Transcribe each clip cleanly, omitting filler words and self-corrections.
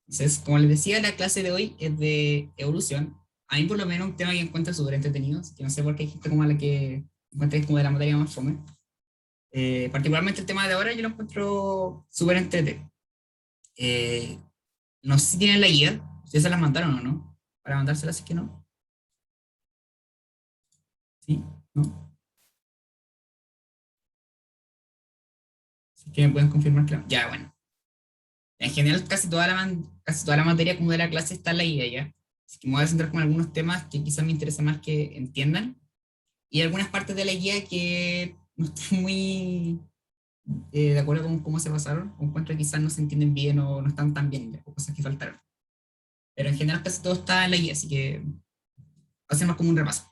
Entonces, como les decía, la clase de hoy es de evolución. A mí, por lo menos, un tema que encuentro súper entretenido, que no sé por qué hay gente como a la que encuentra que es como de la materia más fome. Particularmente el tema de ahora yo lo encuentro súper entretenido. Eh, no sé si tienen la guía, ustedes se las mandaron o no, para mandárselas, si es que no. ¿Sí? ¿No? Si es que me pueden confirmar que no. Ya, bueno. En general, casi toda la materia como de la clase está en la guía ya. Así que me voy a centrar con algunos temas que quizás me interesa más que entiendan y algunas partes de la guía que no estoy muy de acuerdo con cómo se pasaron, o encuentro que quizás no se entienden bien o no están tan bien, o cosas que faltaron. Pero en general casi todo está en la guía, así que hacemos como un repaso.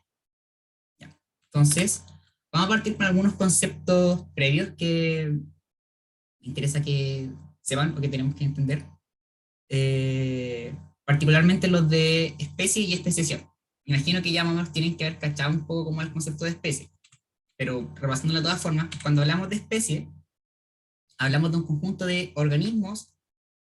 ¿Ya? Entonces, vamos a partir con algunos conceptos previos que me interesa que sepan o que tenemos que entender. Particularmente los de especie y especiación. Imagino que ya más o menos tienen que haber cachado un poco como el concepto de especie, pero repasándolo de todas formas, cuando hablamos de especie, hablamos de un conjunto de organismos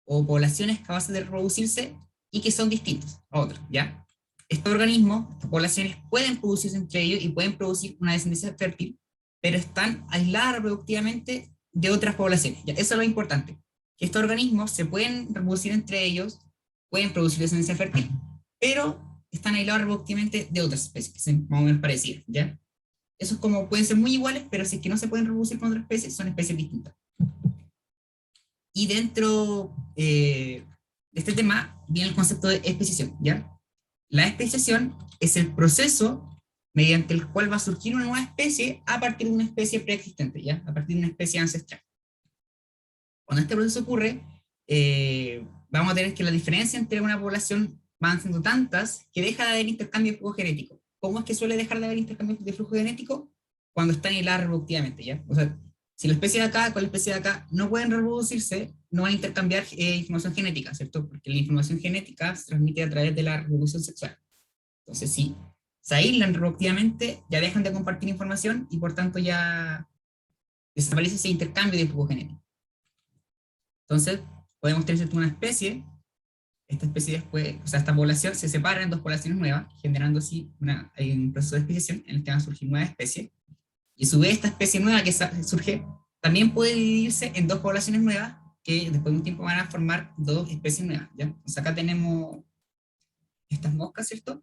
o poblaciones capaces de reproducirse y que son distintos a otros, ¿ya? Estos organismos, estas poblaciones pueden producirse entre ellos y pueden producir una descendencia fértil, pero están aisladas reproductivamente de otras poblaciones, ¿ya? Eso es lo importante, que estos organismos se pueden reproducir entre ellos, pueden producir descendencia fértil, pero están aislados reproductivamente de otras especies, que son más o menos parecidas, ¿ya? Eso es como, pueden ser muy iguales, pero si es que no se pueden reproducir con otras especies, son especies distintas. Y dentro de este tema viene el concepto de especiación, ¿ya? La especiación es el proceso mediante el cual va a surgir una nueva especie a partir de una especie preexistente, ¿ya? A partir de una especie ancestral. Cuando este proceso ocurre, vamos a tener que la diferencia entre una población van siendo tantas que deja de haber intercambio de flujo genético. ¿Cómo es que suele dejar de haber intercambio de flujo genético? Cuando están aisladas reproductivamente, ¿ya? O sea, si la especie de acá con la especie de acá no pueden reproducirse, no van a intercambiar información genética, ¿cierto? Porque la información genética se transmite a través de la reproducción sexual. Entonces, si se aíslan reproductivamente, ya dejan de compartir información y por tanto ya desaparece ese intercambio de flujo genético. Entonces, podemos tener una especie, esta especie después, o sea, esta población se separa en dos poblaciones nuevas, generando así un proceso de especiación en el que van a surgir nuevas especies. Y a su vez, esta especie nueva que surge también puede dividirse en dos poblaciones nuevas que después de un tiempo van a formar dos especies nuevas. ¿Ya? O sea, acá tenemos estas moscas, ¿cierto?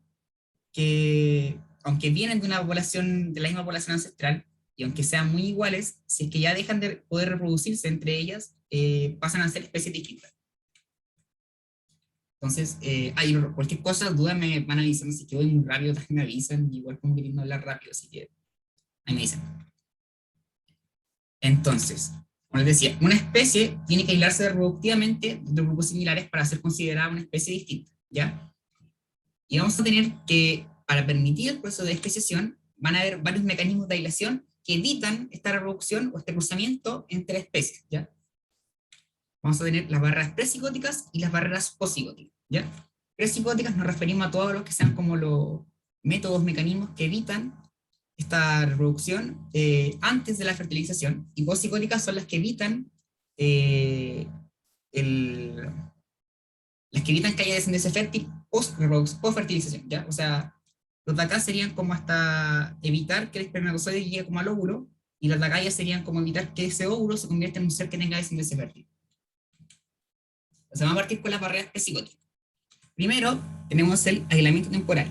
Que aunque vienen de una población, de la misma población ancestral, y aunque sean muy iguales, si es que ya dejan de poder reproducirse entre ellas, pasan a ser especies distintas. Entonces, hay cualquier cosa, duda, me van avisando. Si que voy muy rápido, también me avisan. Igual como queriendo hablar rápido, así que ahí me dicen. Entonces, como les decía, una especie tiene que aislarse reproductivamente de grupos similares para ser considerada una especie distinta, ¿ya? Y vamos a tener que, para permitir el proceso de especiación, van a haber varios mecanismos de aislación que evitan esta reproducción o este cruzamiento entre especies, ¿ya? Vamos a tener las barreras presigóticas y las barreras posigóticas, ¿ya? Presigóticas nos referimos a todos los que sean como los métodos, mecanismos que evitan esta reproducción antes de la fertilización, y posigóticas son las que evitan eh, el, las que evitan que haya descendencia fértil post-fertilización, ¿ya? O sea, los de acá serían como hasta evitar que el espermatozoide llegue como al óvulo, y las de acá ya serían como evitar que ese óvulo se convierta en un ser que tenga descendencia fértil. O sea, vamos a partir con las barreras presigóticas. Primero, tenemos el aislamiento temporal.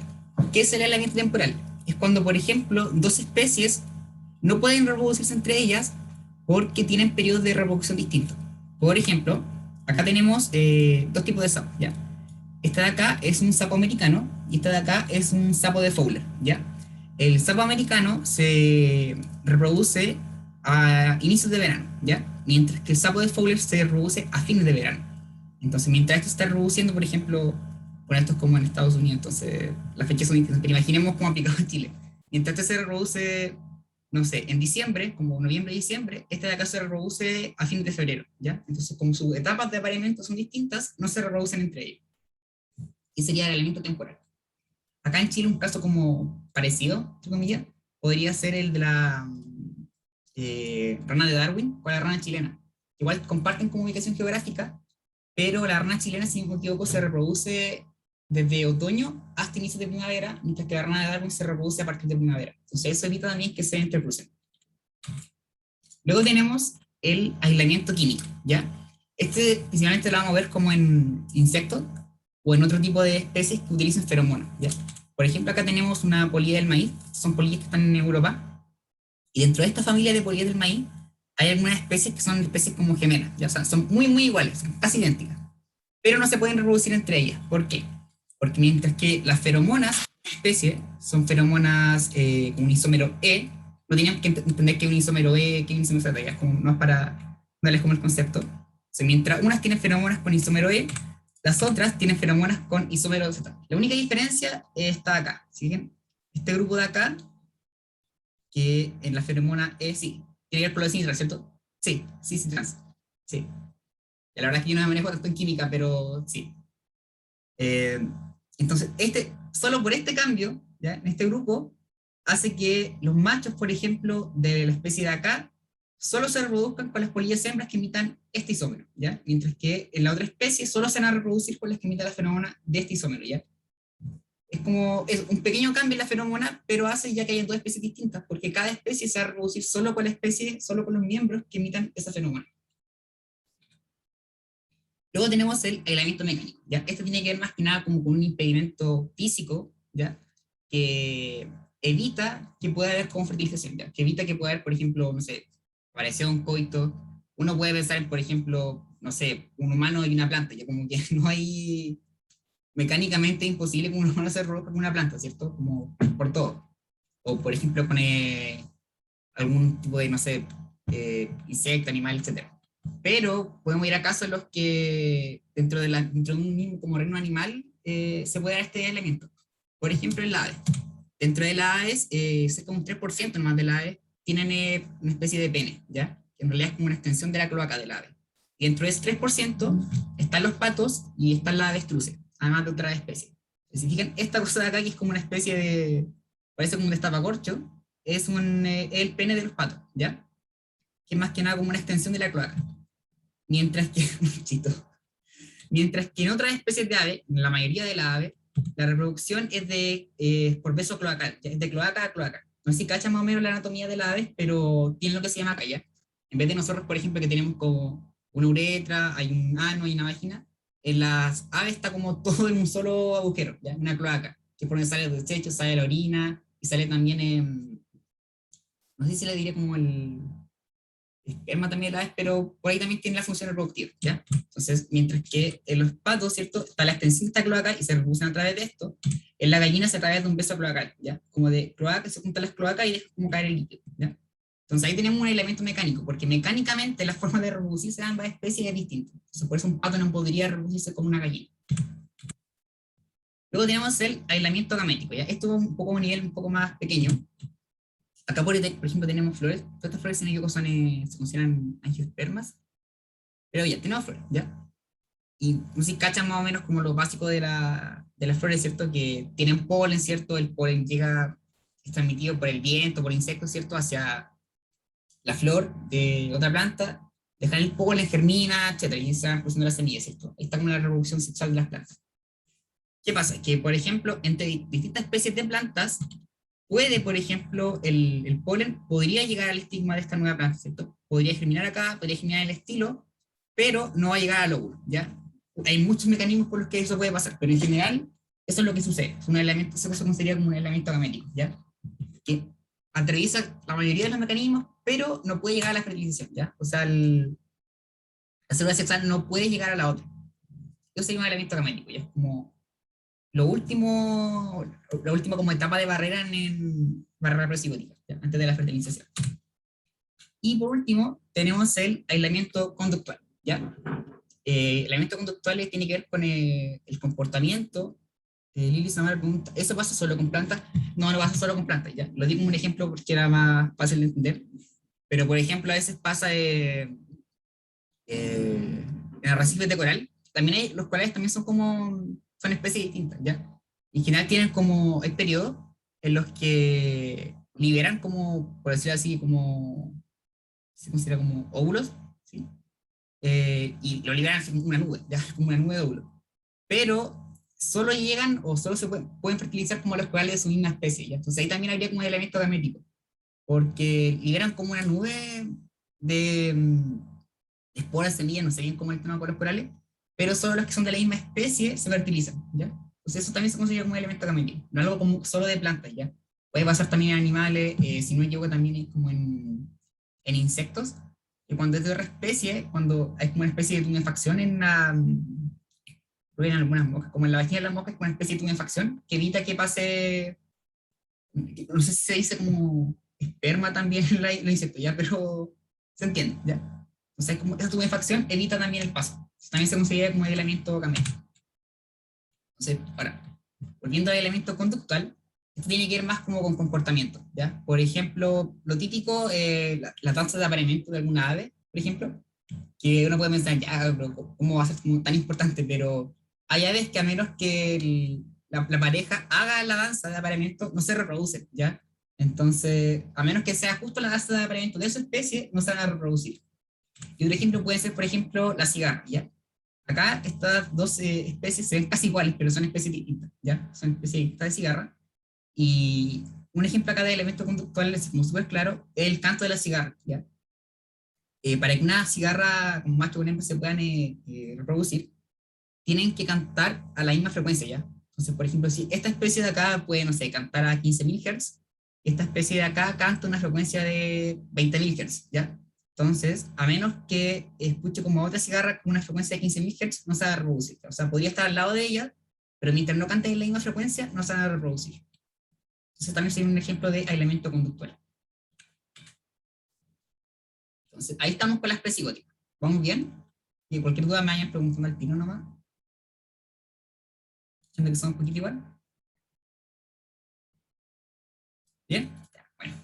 ¿Qué es el aislamiento temporal? Es cuando, por ejemplo, dos especies no pueden reproducirse entre ellas porque tienen periodos de reproducción distintos. Por ejemplo, acá tenemos dos tipos de sapos, ¿ya? Esta de acá es un sapo americano y esta de acá es un sapo de Fowler, ¿ya? El sapo americano se reproduce a inicios de verano, ¿ya? Mientras que el sapo de Fowler se reproduce a fines de verano. Entonces, mientras esto está reproduciendo, por ejemplo, por esto es como en Estados Unidos, entonces las fechas son distintas, pero imaginemos cómo aplicado en Chile. Mientras este se reproduce, no sé, en diciembre, como noviembre y diciembre, este de acá se reproduce a fines de febrero, ¿ya? Entonces, como sus etapas de apareamiento son distintas, no se reproducen entre ellos. Y sería el elemento temporal. Acá en Chile un caso como parecido, entre comillas, podría ser el de la rana de Darwin con la rana chilena. Igual comparten como ubicación geográfica, pero la rana chilena, si no me equivoco, se reproduce desde otoño hasta inicios de primavera, mientras que la rana de Darwin se reproduce a partir de primavera. Entonces eso evita también que se entrecrucen. Luego tenemos el aislamiento químico, ¿ya? Este principalmente lo vamos a ver como en insectos o en otro tipo de especies que utilizan feromonas, ¿ya? Por ejemplo, acá tenemos una polilla del maíz, son polillas que están en Europa, y dentro de esta familia de polillas del maíz hay algunas especies que son especies como gemelas, ¿ya? O sea, son muy, muy iguales, son casi idénticas, pero no se pueden reproducir entre ellas. ¿Por qué? Porque mientras que las feromonas de especie son feromonas con un isómero E, no tienen que entender que un isómero E, que un isómero Z, ya, como, no es para darles como el concepto. O sea, mientras unas tienen feromonas con isómero E, las otras tienen feromonas con isómero Z. La única diferencia está acá. ¿Sí? Este grupo de acá, que en la feromona E, sí, tiene que ver con los trans, ¿cierto? Sí, sí, sí, trans. Sí. Y la verdad es que yo no me manejo tanto en química, pero sí. Eh, entonces, solo por este cambio, ¿ya? En este grupo, hace que los machos, por ejemplo, de la especie de acá, solo se reproduzcan con las polillas hembras que imitan este isómero, ¿ya? Mientras que en la otra especie solo se van a reproducir con las que imitan la feromona de este isómero, ¿ya? Es un pequeño cambio en la feromona, pero hace ya que haya dos especies distintas, porque cada especie se va a reproducir solo con la especie, solo con los miembros que imitan esa feromona. Luego tenemos el aislamiento mecánico, ¿ya? Esto tiene que ver más que nada como con un impedimento físico, ¿ya? Que evita que pueda haber como fertilización, ¿ya? Que evita que pueda haber, por ejemplo, no sé, aparición, coito. Uno puede pensar en, por ejemplo, no sé, un humano y una planta, ya como que no hay, mecánicamente imposible que un humano se reproduzca con una planta, ¿cierto? Como por todo. O, por ejemplo, con algún tipo de, no sé, insecto, animal, etcétera. Pero podemos ir a casos en los que dentro de un mismo como reino animal se puede dar este elemento. Por ejemplo, en la ave. Dentro de las aves, cerca de un 3% más de las aves tienen una especie de pene, ¿ya? Que en realidad es como una extensión de la cloaca del ave. Y dentro de ese 3% están los patos y están las avestruces, además de otras especies. Si fijan, esta cosa de acá, que es como una especie de, parece como un destapacorcho, es el pene de los patos, ¿ya? Que es más que nada como una extensión de la cloaca. Mientras que, chito, mientras que en otras especies de ave, en la mayoría de las aves, la reproducción es por beso cloacal, es de cloaca a cloaca. No sé si cachan más o menos la anatomía de las aves, pero tiene lo que se llama calla. En vez de nosotros, por ejemplo, que tenemos como una uretra, hay un ano y una vagina, en las aves está como todo en un solo agujero, ¿ya? Una cloaca, que es por donde sale el desecho, sale la orina, y sale también, no sé si le diré como el esperma también la es, pero por ahí también tiene la función reproductiva, ¿ya? Entonces, mientras que en los patos, ¿cierto? Está la extensión de esta cloaca y se reproducen a través de esto, en la gallina se a través de un beso cloacal, ¿ya? Como de cloaca, se juntan las cloacas y deja como caer el líquido, ¿ya? Entonces ahí tenemos un elemento mecánico, porque mecánicamente la forma de reproducirse de ambas especies es distinta. Entonces por eso un pato no podría reproducirse como una gallina. Luego tenemos el aislamiento gamético, ¿ya? Esto es un poco a un nivel un poco más pequeño. Acá, por ejemplo, tenemos flores. Todas estas flores, en son, se consideran angiospermas. Pero ya, tenemos flores, ¿ya? Y no sé si cachan más o menos como lo básico de las flores, ¿cierto? Que tienen polen, ¿cierto? El polen llega, es transmitido por el viento, por insectos, ¿cierto? Hacia la flor de otra planta, dejan el polen, germina, etcétera, y se van produciendo las semillas, ¿cierto? Ahí está como la reproducción sexual de las plantas. ¿Qué pasa? Que, por ejemplo, entre distintas especies de plantas, puede, por ejemplo, el polen podría llegar al estigma de esta nueva planta, ¿cierto? Podría germinar acá, podría germinar en el estilo, pero no va a llegar al óvulo, ¿ya? Hay muchos mecanismos por los que eso puede pasar, pero en general, eso es lo que sucede. Es un elemento, eso se considera como un elemento gamético, ¿ya? Que atraviesa la mayoría de los mecanismos, pero no puede llegar a la fertilización, ¿ya? O sea, la célula sexual no puede llegar a la otra. Eso sería un elemento gamético, ¿ya? Es como la última como etapa de barrera en barrera presigótica, ¿ya? Antes de la fertilización. Y por último, tenemos el aislamiento conductual, ¿ya? El aislamiento conductual tiene que ver con el comportamiento. Lili Samar pregunta, ¿eso pasa solo con plantas? No, no pasa solo con plantas, ¿ya? Lo digo como un ejemplo porque era más fácil de entender. Pero, por ejemplo, a veces pasa en arrecifes de coral. También los corales también son especies distintas, ¿ya? En general tienen hay periodos en los que liberan como, por decirlo así, como, se considera como óvulos, ¿sí? y lo liberan como una nube, ya, como una nube de óvulos. Pero solo llegan o solo se pueden fertilizar como los corales de su misma especie, ¿ya? Entonces ahí también habría como un elemento gamético, porque liberan como una nube de esporas, semillas, no sé bien cómo es el tema con los corales, pero solo los que son de la misma especie se fertilizan, ¿ya? Entonces eso también se considera como un elemento gamético, no algo como solo de plantas, ¿ya? Puede pasar también en animales, si no me equivoco también como en insectos, que cuando es de otra especie, cuando hay como una especie de tumefacción en algunas moscas, como en la vagina de las moscas, como una especie de tumefacción que evita que pase, no sé si se dice como esperma también en los insectos, ¿ya? Pero se entiende, ¿ya? O sea, como esa tumefacción evita también el paso. También se considera como el elemento gamético. Entonces, ahora, volviendo al elemento conductual, esto tiene que ver más como con comportamiento, ¿ya? Por ejemplo, lo típico, la tasa de apareamiento de alguna ave, por ejemplo, que uno puede pensar, ya, pero ¿cómo va a ser como tan importante? Pero hay aves que a menos que la pareja haga la danza de apareamiento, no se reproducen, ¿ya? Entonces, a menos que sea justo la danza de apareamiento de su especie, no se van a reproducir. Y otro ejemplo puede ser, por ejemplo, la cigarra, ¿ya? Acá estas dos especies se ven casi iguales, pero son especies distintas, ¿ya? Son especies distintas de cigarra. Y un ejemplo acá de elemento conductual, es como súper claro, es el canto de la cigarra, ¿ya? Para que una cigarra con macho con hembra se puedan reproducir, tienen que cantar a la misma frecuencia, ¿ya? Entonces, por ejemplo, si esta especie de acá puede, no sé, cantar a 15.000 Hz, esta especie de acá canta una frecuencia de 20.000 Hz, ¿ya? Entonces, a menos que escuche como otra cigarra con una frecuencia de 15.000 Hz, no se va a reproducir. O sea, podría estar al lado de ella, pero mientras no cante en la misma frecuencia, no se va a reproducir. Entonces, también sería un ejemplo de aislamiento conductual. Entonces, ahí estamos con la especie gótica. ¿Vamos bien? Y cualquier duda me vayan preguntando al tiro nomás. Siento que son un poquito igual. Bien. Bueno,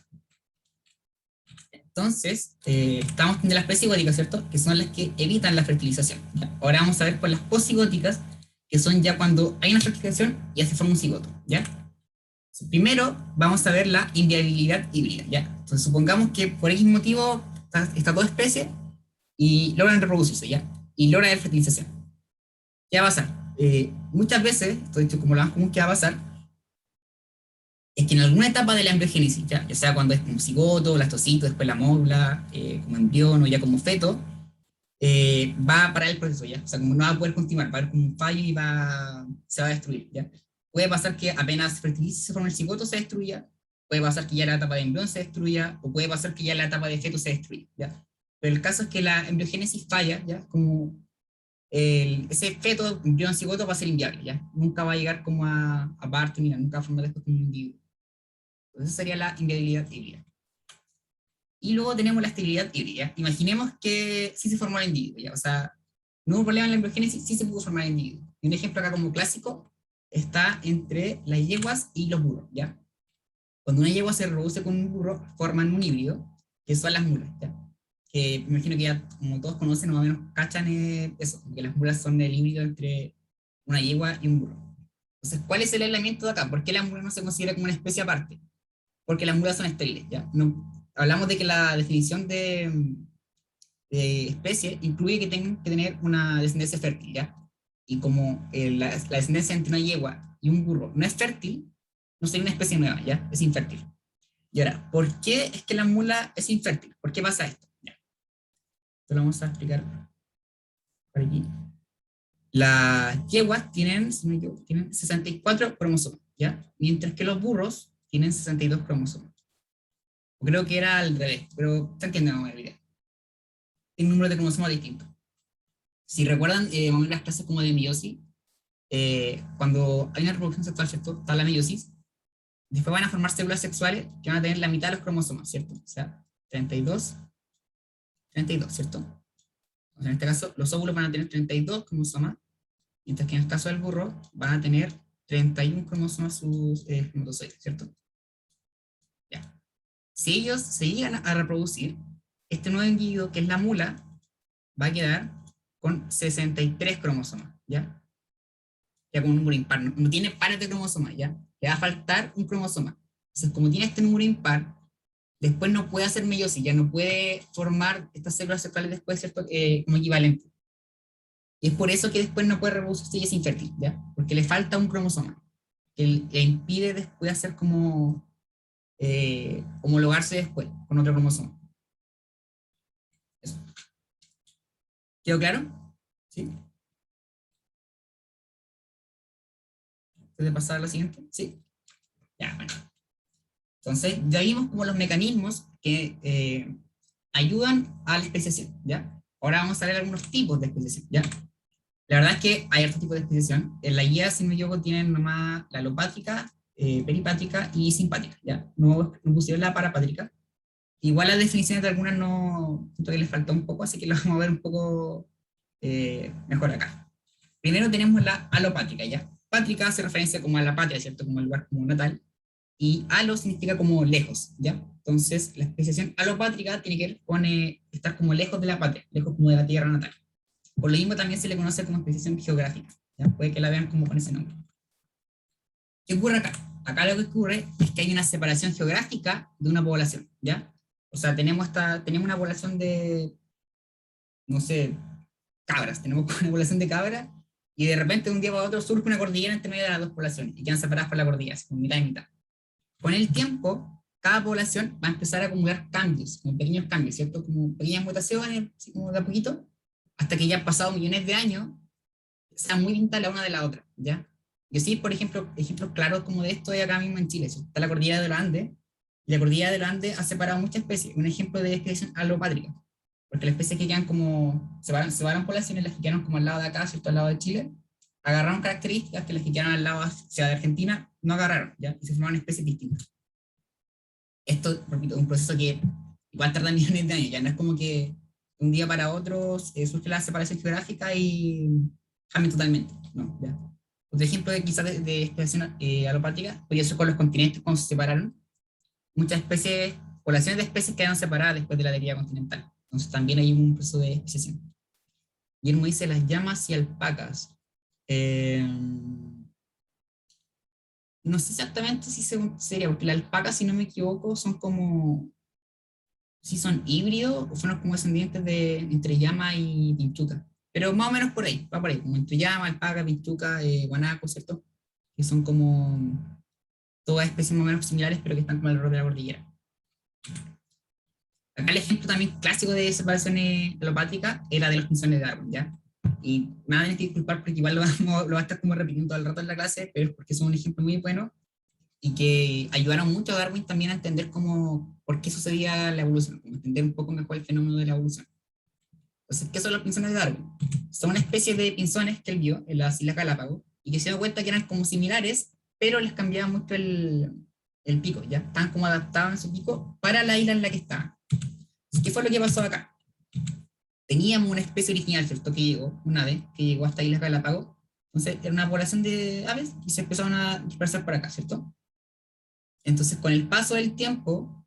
entonces, estamos en las presigóticas, ¿cierto? Que son las que evitan la fertilización. ¿Ya? Ahora vamos a ver por las posigóticas, que son ya cuando hay una fertilización y ya se forma un cigoto, ¿ya? Primero, vamos a ver la inviabilidad híbrida, ¿ya? Entonces, supongamos que por X motivo está toda especie y logran reproducirse, ¿ya? Y logran la fertilización. ¿Qué va a pasar? Muchas veces, esto de hecho como lo más común que va a pasar, es que en alguna etapa de la embriogénesis, ya sea cuando es como cigoto, blastocito, después la módula, como embrión o ya como feto, va a parar el proceso, ¿ya? O sea, como no va a poder continuar, va a haber como un fallo y se va a destruir, ¿ya? Puede pasar que apenas se fertilice, se forma el cigoto, se destruya, puede pasar que ya la etapa de embrión se destruya, o puede pasar que ya la etapa de feto se destruya, ¿ya? Pero el caso es que la embriogénesis falla, ¿ya? Como ese feto, embrión, cigoto va a ser inviable, ¿ya? Nunca va a llegar como a parto, ni nunca va a formar después como un individuo. Entonces sería la inviabilidad híbrida. Y luego tenemos la esterilidad híbrida. Imaginemos que sí se formó el individuo, ¿ya? O sea, no hubo problema en la embriogénesis, sí se pudo formar el individuo. Y un ejemplo acá como clásico está entre las yeguas y los burros, ¿ya? Cuando una yegua se reproduce con un burro, forman un híbrido, que son las mulas, ¿ya? Que me imagino que ya, como todos conocen, más o menos cachan eso, que las mulas son el híbrido entre una yegua y un burro. Entonces, ¿cuál es el elemento de acá? ¿Por qué la mula no se considera como una especie aparte? Porque las mulas son estériles, ¿ya? No, hablamos de que la definición de especie incluye que tengan que tener una descendencia fértil, ¿ya? Y como la descendencia entre una yegua y un burro no es fértil, no sería una especie nueva, ¿ya? Es infértil. Y ahora, ¿por qué es que la mula es infértil? ¿Por qué pasa esto? Ya, esto lo vamos a explicar por aquí. Las yeguas tienen, si no me equivoco, tienen 64 cromosomas, ¿ya? Mientras que los burros tienen 62 cromosomas. Creo que era al revés, pero se entiende más o menos la idea. Tiene un número de cromosomas distinto. Si recuerdan, en las clases como de meiosis, cuando hay una reproducción sexual, ¿cierto? Está la meiosis, después van a formar células sexuales que van a tener la mitad de los cromosomas, ¿cierto? O sea, 32, 32, ¿cierto? Entonces, en este caso, los óvulos van a tener 32 cromosomas, mientras que en el caso del burro van a tener 31 cromosomas sus espermatozoides, ¿cierto? Ya. Si ellos se llegan a reproducir, este nuevo individuo, que es la mula, va a quedar con 63 cromosomas, ¿ya? Ya con un número impar. No, no tiene pares de cromosomas, ¿ya? Le va a faltar un cromosoma. Entonces, como tiene este número impar, después no puede hacer meiosis, ya no puede formar estas células sexuales después, ¿cierto? Como equivalente. Y es por eso que después no puede reproducirse y es infértil, ¿ya? Porque le falta un cromosoma que le impide después hacer como homologarse después con otro cromosoma. Eso. ¿Quedó claro? ¿Sí? ¿Antes de pasar a la siguiente? ¿Sí? Ya, bueno. Entonces, ya vimos como los mecanismos que ayudan a la especiación, ¿ya? Ahora vamos a ver algunos tipos de especiación, ¿ya? La verdad es que hay otros tipos de especiación. En la guía, si no me equivoco, tienen nomás la alopátrica, peripátrica y simpátrica, ¿ya? No pusieron la parapátrica. Igual las definiciones de algunas no, siento que les faltó un poco, así que lo vamos a ver un poco mejor acá. Primero tenemos la alopátrica, ¿ya? Pátrica hace referencia como a la patria, ¿cierto? Como al lugar como natal. Y alo significa como lejos, ¿ya? Entonces, la especiación alopátrica tiene que ver con estar como lejos de la patria, lejos como de la tierra natal. Por lo mismo también se le conoce como especiación geográfica, ¿ya? Puede que la vean como con ese nombre. ¿Qué ocurre acá? Acá lo que ocurre es que hay una separación geográfica de una población, ¿ya? O sea, tenemos una población de, no sé, cabras, tenemos una población de cabras, y de repente de un día para otro surge una cordillera entre medio de las dos poblaciones, y quedan separadas por la cordillera, así como mitad y mitad. Con el tiempo, cada población va a empezar a acumular cambios, como pequeños cambios, ¿cierto? Como pequeñas mutaciones, así como de a poquito, hasta que ya han pasado millones de años, sean muy distintas la una de la otra, ¿ya? Y así, por ejemplo, ejemplos claros como de esto hay acá mismo en Chile. Está la cordillera de los Andes, y la cordillera de los Andes ha separado muchas especies. Un ejemplo de especiación alopátrica, porque las especies que quedan como, separan poblaciones, las que quedaron como al lado de acá, ¿cierto? Al lado de Chile, agarraron características que las que quedaron al lado, sea de Argentina, no agarraron, ¿ya? Y se formaron especies distintas. Esto, repito, es un proceso que igual tarda millones de años, ya no es como que de un día para otro surge la separación geográfica y cambia totalmente, ¿no? Ya. Otro ejemplo de quizás de especiación alopátrica, pues eso con los continentes cuando se separaron, muchas especies, poblaciones de especies quedaron separadas después de la deriva continental. Entonces también hay un proceso de especiación. Guillermo dice las llamas y alpacas. Eh, no sé exactamente si sería, porque las alpacas, si no me equivoco, son como, si son híbridos o son como descendientes de entre llama y pinchuca. Pero más o menos por ahí, va por ahí, como entre llama, alpaca, pinchuca, guanaco, ¿cierto? Que son como todas especies más o menos similares, pero que están como alrededor de la cordillera. Acá el ejemplo también clásico de separación alopátrica era de los pinzones de Darwin, ¿ya? Y me van a tener que disculpar porque igual lo va a estar como repitiendo todo el rato en la clase, pero es porque son un ejemplo muy bueno y que ayudaron mucho a Darwin también a entender cómo, por qué sucedía la evolución, como entender un poco mejor el fenómeno de la evolución. Entonces, ¿qué son los pinzones de Darwin? Son una especie de pinzones que él vio en las Islas Galápagos y que se dio cuenta que eran como similares, pero les cambiaba mucho el pico, ¿ya? Estaban como adaptados en su pico para la isla en la que estaban. Entonces, ¿qué fue lo que pasó acá? Teníamos una especie original, ¿cierto? Que llegó, un ave, que llegó hasta Islas Galápagos. Entonces, era una población de aves y se empezaron a dispersar por acá, ¿cierto? Entonces, con el paso del tiempo,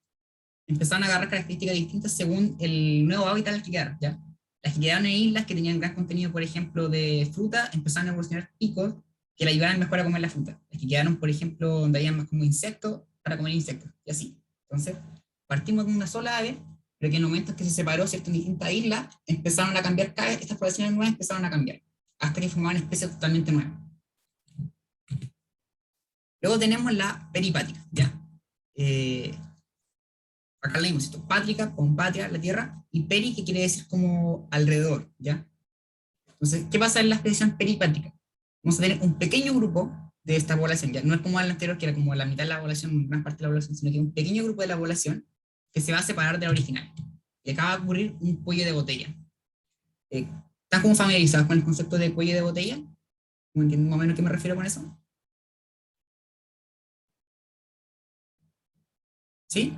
empezaron a agarrar características distintas según el nuevo hábitat al que quedaron, ¿ya? Las que quedaron en islas que tenían gran contenido, por ejemplo, de fruta, empezaron a evolucionar picos que le ayudaran mejor a comer la fruta. Las que quedaron, por ejemplo, donde había más como insectos, para comer insectos, y así. Entonces, partimos de una sola ave, pero que en el momento que se separó, ¿cierto?, en distintas islas, empezaron a cambiar, cada vez estas poblaciones nuevas empezaron a cambiar, hasta que formaban especies totalmente nuevas. Luego tenemos la peripática, ¿ya? Acá leímos esto, pátrica, con patria, la tierra, y peri, que quiere decir como alrededor, ¿ya? Entonces, ¿qué pasa en la expresión peripátrica? Vamos a tener un pequeño grupo de esta población, ya no es como el anterior, que era como la mitad de la población, gran parte de la población, sino que un pequeño grupo de la población que se va a separar de la original. Y acá va a ocurrir un cuello de botella. ¿Están como familiarizados con el concepto de cuello de botella? ¿Cómo entienden más o menos a qué me refiero con eso? ¿Sí?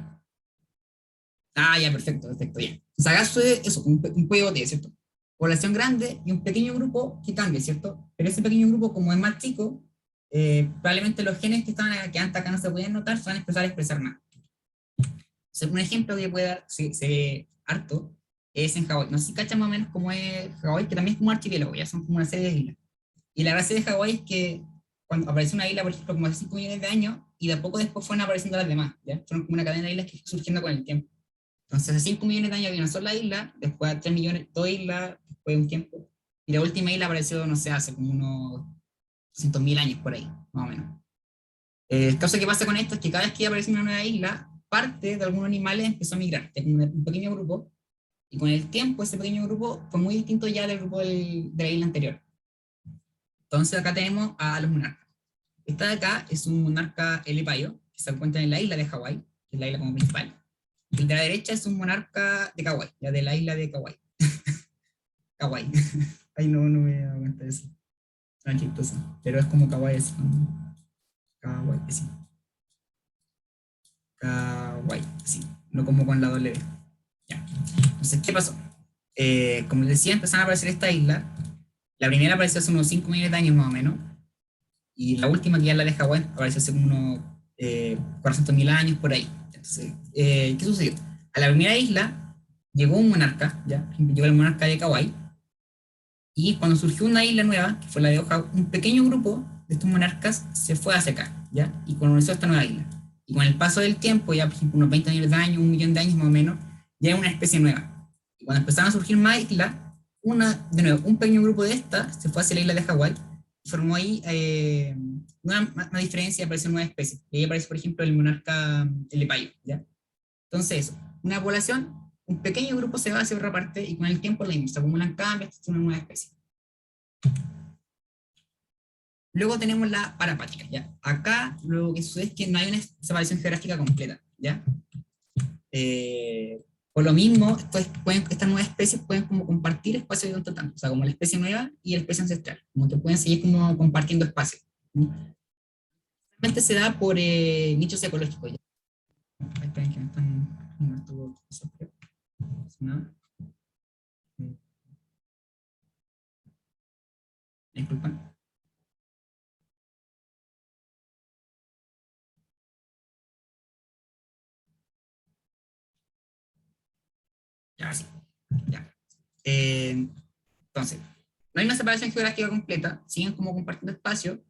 Ah, ya, perfecto, perfecto, ya. Entonces, acá sucede eso, un cuello de botella, ¿cierto? Población grande y un pequeño grupo que cambia, ¿cierto? Pero ese pequeño grupo, como es más chico, probablemente los genes que antes acá no se podían notar, se van a empezar a expresar más. Entonces, un ejemplo que puede dar, se ve harto, es en Hawái. No sé si cachan más o menos cómo es Hawái, que también es como un archipiélago, ya son como una serie de islas. Y la gracia de Hawái es que cuando apareció una isla, por ejemplo, como hace 5 millones de años, y de a poco después fueron apareciendo las demás, ¿ya? Fueron como una cadena de islas que fue surgiendo con el tiempo. Entonces, hace 5 millones de años había una sola isla, después a 3 millones, 2 islas, después de un tiempo, y la última isla apareció, no sé, hace como unos 200.000 años por ahí, más o menos. El caso que pasa con esto es que cada vez que aparece una nueva isla, parte de algunos animales empezó a migrar, es como un pequeño grupo, y con el tiempo ese pequeño grupo fue muy distinto ya del grupo de la isla anterior. Entonces acá tenemos a los monarcas. Esta de acá es un monarca elepayo, que se encuentra en la isla de Hawái, que es la isla como principal. Y el de la derecha es un monarca de Kauai, ya de la isla de Kauai. Kauai. Ay, no, no me da cuenta de eso. Tan chistoso. Pero es como Kauai, así. Kauai, sí. Kauai, sí. No como con la doble B. Ya. Entonces, ¿qué pasó? Como les decía, empezaron a aparecer esta isla. La primera apareció hace unos 5 millones de años más o menos. Y la última, que ya la de Hawái, apareció hace como unos 400.000 años por ahí. Entonces, ¿qué sucedió? A la primera isla llegó un monarca, ¿ya? Llegó el monarca de Kauai, y cuando surgió una isla nueva, que fue la de Oahu, un pequeño grupo de estos monarcas se fue hacia acá, ¿ya? Y colonizó esta nueva isla. Y con el paso del tiempo, ya por ejemplo unos 20 millones de años, 1 millón de años más o menos, ya era una especie nueva. Y cuando empezaron a surgir más islas, de nuevo, un pequeño grupo de estas se fue hacia la isla de Hawái y formó ahí una diferencia, apareció una nueva especie. Y ahí aparece, por ejemplo, el monarca elepayo, ¿ya? Entonces, una población, un pequeño grupo se va hacia otra parte y con el tiempo se acumulan cambios, es una nueva especie. Luego tenemos la parapática, ¿ya? Acá lo que sucede es que no hay una separación geográfica completa, ¿ya? Por lo mismo, estas nuevas especies pueden como compartir espacio de un total, o sea, como la especie nueva y la especie ancestral, como que pueden seguir como compartiendo espacio. Realmente se da por nichos ecológicos, ¿ya? Esperen que me están... ¿no? Disculpen. Ya, sí. Ya. Entonces, no hay una separación geográfica completa, siguen como compartiendo espacio,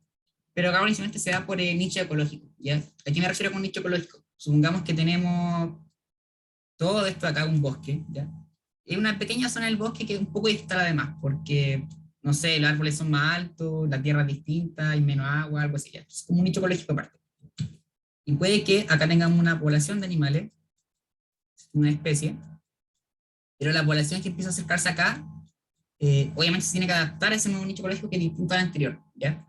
pero acá principalmente se da por el nicho ecológico, ¿ya? ¿A qué me refiero con nicho ecológico? Supongamos que tenemos todo esto acá, un bosque, ¿ya? Es una pequeña zona del bosque que es un poco distinta a la demás, porque, no sé, los árboles son más altos, la tierra es distinta, hay menos agua, algo así, ¿ya? Es como un nicho ecológico aparte. Y puede que acá tengamos una población de animales, una especie, pero la población que empieza a acercarse acá, obviamente se tiene que adaptar a ese nuevo nicho ecológico que es distinto al anterior, ¿ya?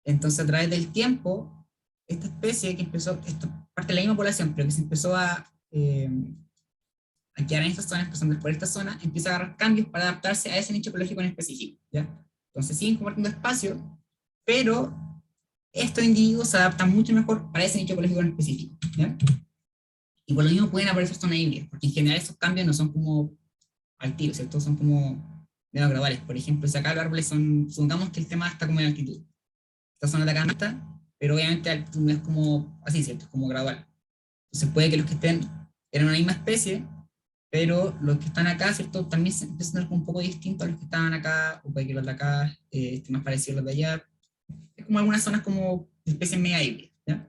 Entonces, a través del tiempo, esta especie que empezó, esto parte de la misma población, pero que se empezó a quedar en esta zona, empezando por esta zona, empieza a agarrar cambios para adaptarse a ese nicho ecológico en específico, ¿ya? Entonces siguen compartiendo espacio, pero estos individuos se adaptan mucho mejor para ese nicho ecológico en específico, ¿ya? Y por lo mismo pueden aparecer zonas híbridas, porque en general esos cambios no son como al tiro, ¿cierto? Son como medio graduales. Por ejemplo, si acá los árboles son, supongamos que el tema está como en altitud. Esta zona de acá no está, pero obviamente no es como así, ¿cierto? Es como gradual. Entonces puede que los que estén en una misma especie, pero los que están acá, ¿cierto? También se empiezan a ver como un poco distintos a los que estaban acá, o puede que los de acá estén más parecidos a los de allá. Es como algunas zonas como especies media híbridas, ¿ya?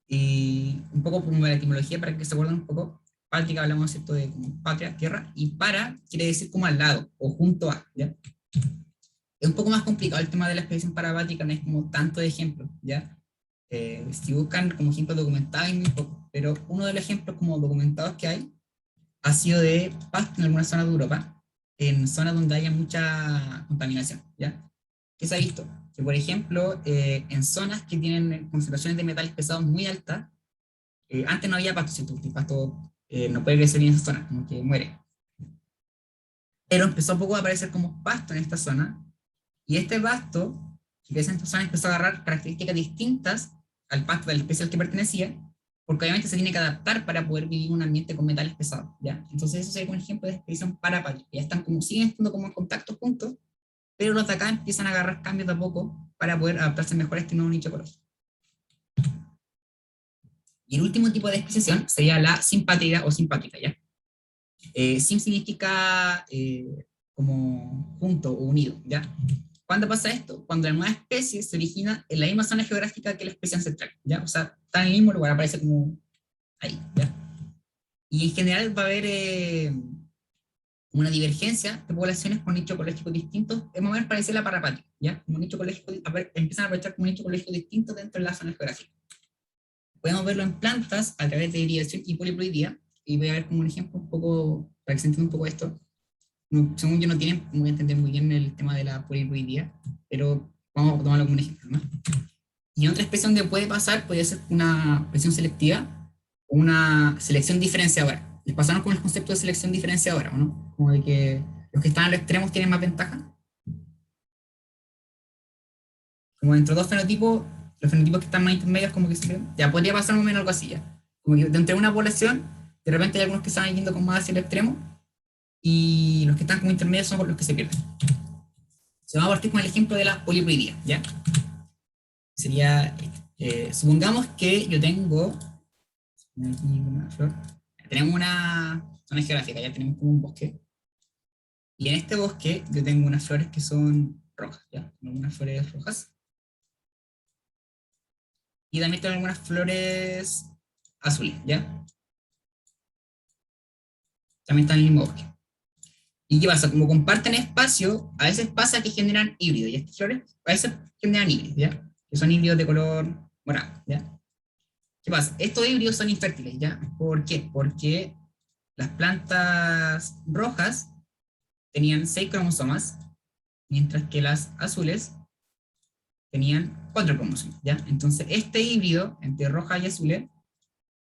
Y un poco como la etimología, para que se acuerden un poco, pátria hablamos, ¿cierto? De como patria, tierra, y para quiere decir como al lado, o junto a, ¿ya? Es un poco más complicado el tema de la expedición parabática, no es como tanto de ejemplos, ¿ya? Si buscan como ejemplos documentados hay muy poco, pero uno de los ejemplos como documentados que hay ha sido de pasto en algunas zonas de Europa, en zonas donde haya mucha contaminación, ¿ya? ¿Qué se ha visto? Que, por ejemplo, en zonas que tienen concentraciones de metales pesados muy altas, antes no había pasto, ¿cierto? El pasto no puede crecer en esa zona, como que muere. Pero empezó a poco a aparecer como pasto en esta zona, y este pasto, que crece en esta zona, empezó a agarrar características distintas al pasto de la especie al que pertenecía, porque obviamente se tiene que adaptar para poder vivir en un ambiente con metales pesados, ¿ya? Entonces eso sería un ejemplo de expedición parapática. Ya están como, siguen estando como en contacto juntos, pero los de acá empiezan a agarrar cambios de a poco para poder adaptarse mejor a este nuevo nicho ecológico. Y el último tipo de especiación sería la simpátrica o simpátrica, ¿ya? Sim significa como junto o unido, ¿ya? ¿Cuándo pasa esto? Cuando la nueva especie se origina en la misma zona geográfica que la especie ancestral, ¿ya? O sea, está en el mismo lugar, aparece como ahí, ¿ya? Y en general va a haber una divergencia de poblaciones con nichos ecológicos distintos, es más o menos parecida a la parapática, ¿ya? Como nicho ecológico, empiezan a aprovechar como nicho ecológico distintos dentro de la zona geográfica. Podemos verlo en plantas a través de hibridación y poliploidía, y voy a ver como un ejemplo un poco, para que se entienda un poco esto. No, según yo no tienen, no voy a entender muy bien el tema de la poliploidía, pero vamos a tomarlo como un ejemplo, ¿no? Y otra especie donde puede pasar, puede ser una presión selectiva o una selección diferenciadora. Les pasaron con el concepto de selección diferenciadora, ¿no? Como de que los que están a los extremos tienen más ventaja. Como dentro de dos fenotipos, los fenotipos que están más intermedios, como que siempre, ya podría pasar más o menos algo así, ya. Como que dentro de una población, de repente hay algunos que están yendo con más hacia el extremo, y los que están como intermedios son los que se pierden. Se va a partir con el ejemplo de la poliploidía, ¿ya? Sería, supongamos que yo tengo aquí una flor, tenemos una zona geográfica, ya tenemos como un bosque, y en este bosque yo tengo unas flores que son rojas, ¿ya? Tengo unas flores rojas, y también tengo algunas flores azules, ¿ya? También están en el mismo bosque. ¿Y qué pasa? Como comparten espacio, a veces pasa que generan híbridos, y estas flores a veces generan híbridos, ¿ya? Que son híbridos de color morado, ¿ya? ¿Qué pasa? Estos híbridos son infértiles, ¿ya? ¿Por qué? Porque las plantas rojas tenían 6 cromosomas, mientras que las azules tenían 4 cromosomas, ¿ya? Entonces, este híbrido entre roja y azules,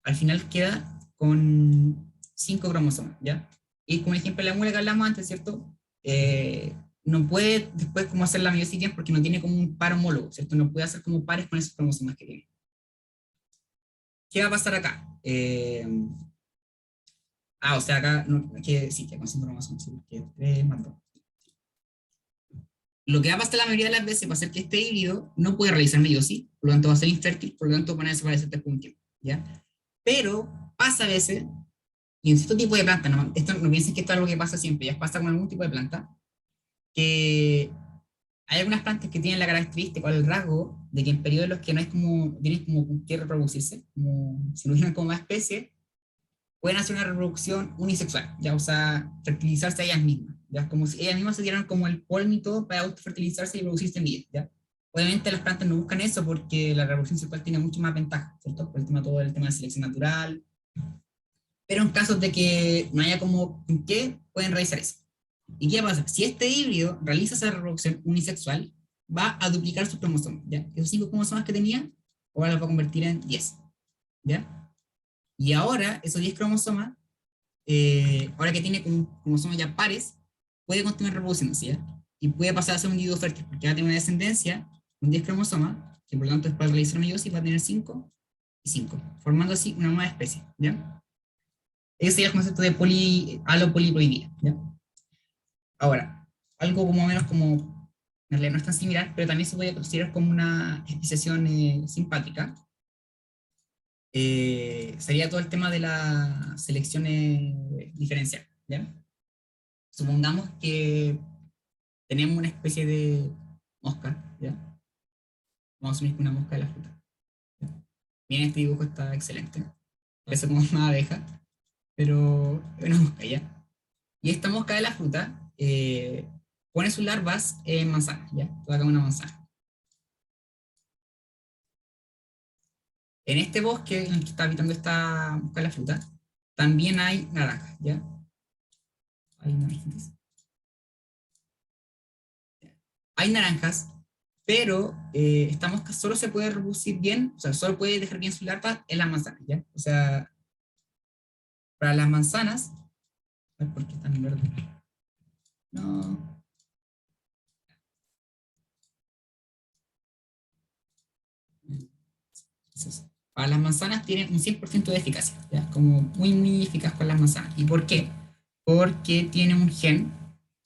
al final queda con 5 cromosomas, ¿ya? Y como ejemplo, la mula que hablamos antes, ¿cierto? No puede después como hacer la meiosis bien porque no tiene como un par homólogo, ¿cierto? No puede hacer como pares con esos cromosomas que tiene. ¿Qué va a pasar acá? O sea, acá, no, que sí, que con 5 cromosomas, que 3 más 2. Lo que va a pasar la mayoría de las veces va a ser que este híbrido no puede realizar meiosis, por lo tanto va a ser infértil, por lo tanto van a desaparecer después de un tiempo, ¿ya? Pero pasa a veces, y en cierto tipo de planta, esto no piensen que esto es algo que pasa siempre, ya pasa con algún tipo de planta, que hay algunas plantas que tienen la característica o el rasgo de que en periodos en los que no es como, tienen como que reproducirse, como si no hubieran como más especies, pueden hacer una reproducción unisexual, ya, o sea, fertilizarse a ellas mismas, ya, como si ellas mismas se dieran como el polen y todo para autofertilizarse y reproducirse en vida, ya. Obviamente las plantas no buscan eso porque la reproducción sexual tiene mucho más ventaja, ¿cierto? Por el tema, todo el tema de selección natural, pero en casos de que no haya como en qué, pueden realizar eso. ¿Y qué pasa? Si este híbrido realiza esa reproducción unisexual, va a duplicar sus cromosomas, ¿ya? Esos 5 cromosomas que tenía, ahora los va a convertir en 10, ¿ya? Y ahora, esos 10 cromosomas, ahora que tiene cromosomas ya pares, puede continuar reproduciéndose, ¿ya? Y puede pasar a ser un individuo fértil, porque va a tener una descendencia con 10 cromosomas, que por lo tanto después de realizar meiosis va a tener 5 y 5, formando así una nueva especie, ¿ya? Ese sería el concepto de alopoliploidía, ¿ya? Ahora, algo como menos como, en realidad no es tan similar, pero también se puede considerar como una especiación simpática. Sería todo el tema de la selección diferencial, ¿ya? Supongamos que tenemos una especie de mosca, ¿ya? Vamos a asumir que una mosca de la fruta, ¿ya? Bien, este dibujo está excelente. Parece como una abeja, pero es una mosca, ¿ya? Y esta mosca de la fruta pone sus larvas en manzanas, ¿ya? Toda acá una manzana. En este bosque en el que está habitando esta mosca de la fruta, también hay naranjas, ¿ya? Hay naranjas. Hay naranjas, pero esta mosca solo se puede reproducir bien, o sea, solo puede dejar bien su larva en las manzanas, ¿ya? O sea, para las manzanas, ¿por qué están en verde? No. Entonces, para las manzanas tienen un 100% de eficacia, ¿ya? Como muy, muy eficaz con las manzanas. ¿Y por qué? Porque tiene un gen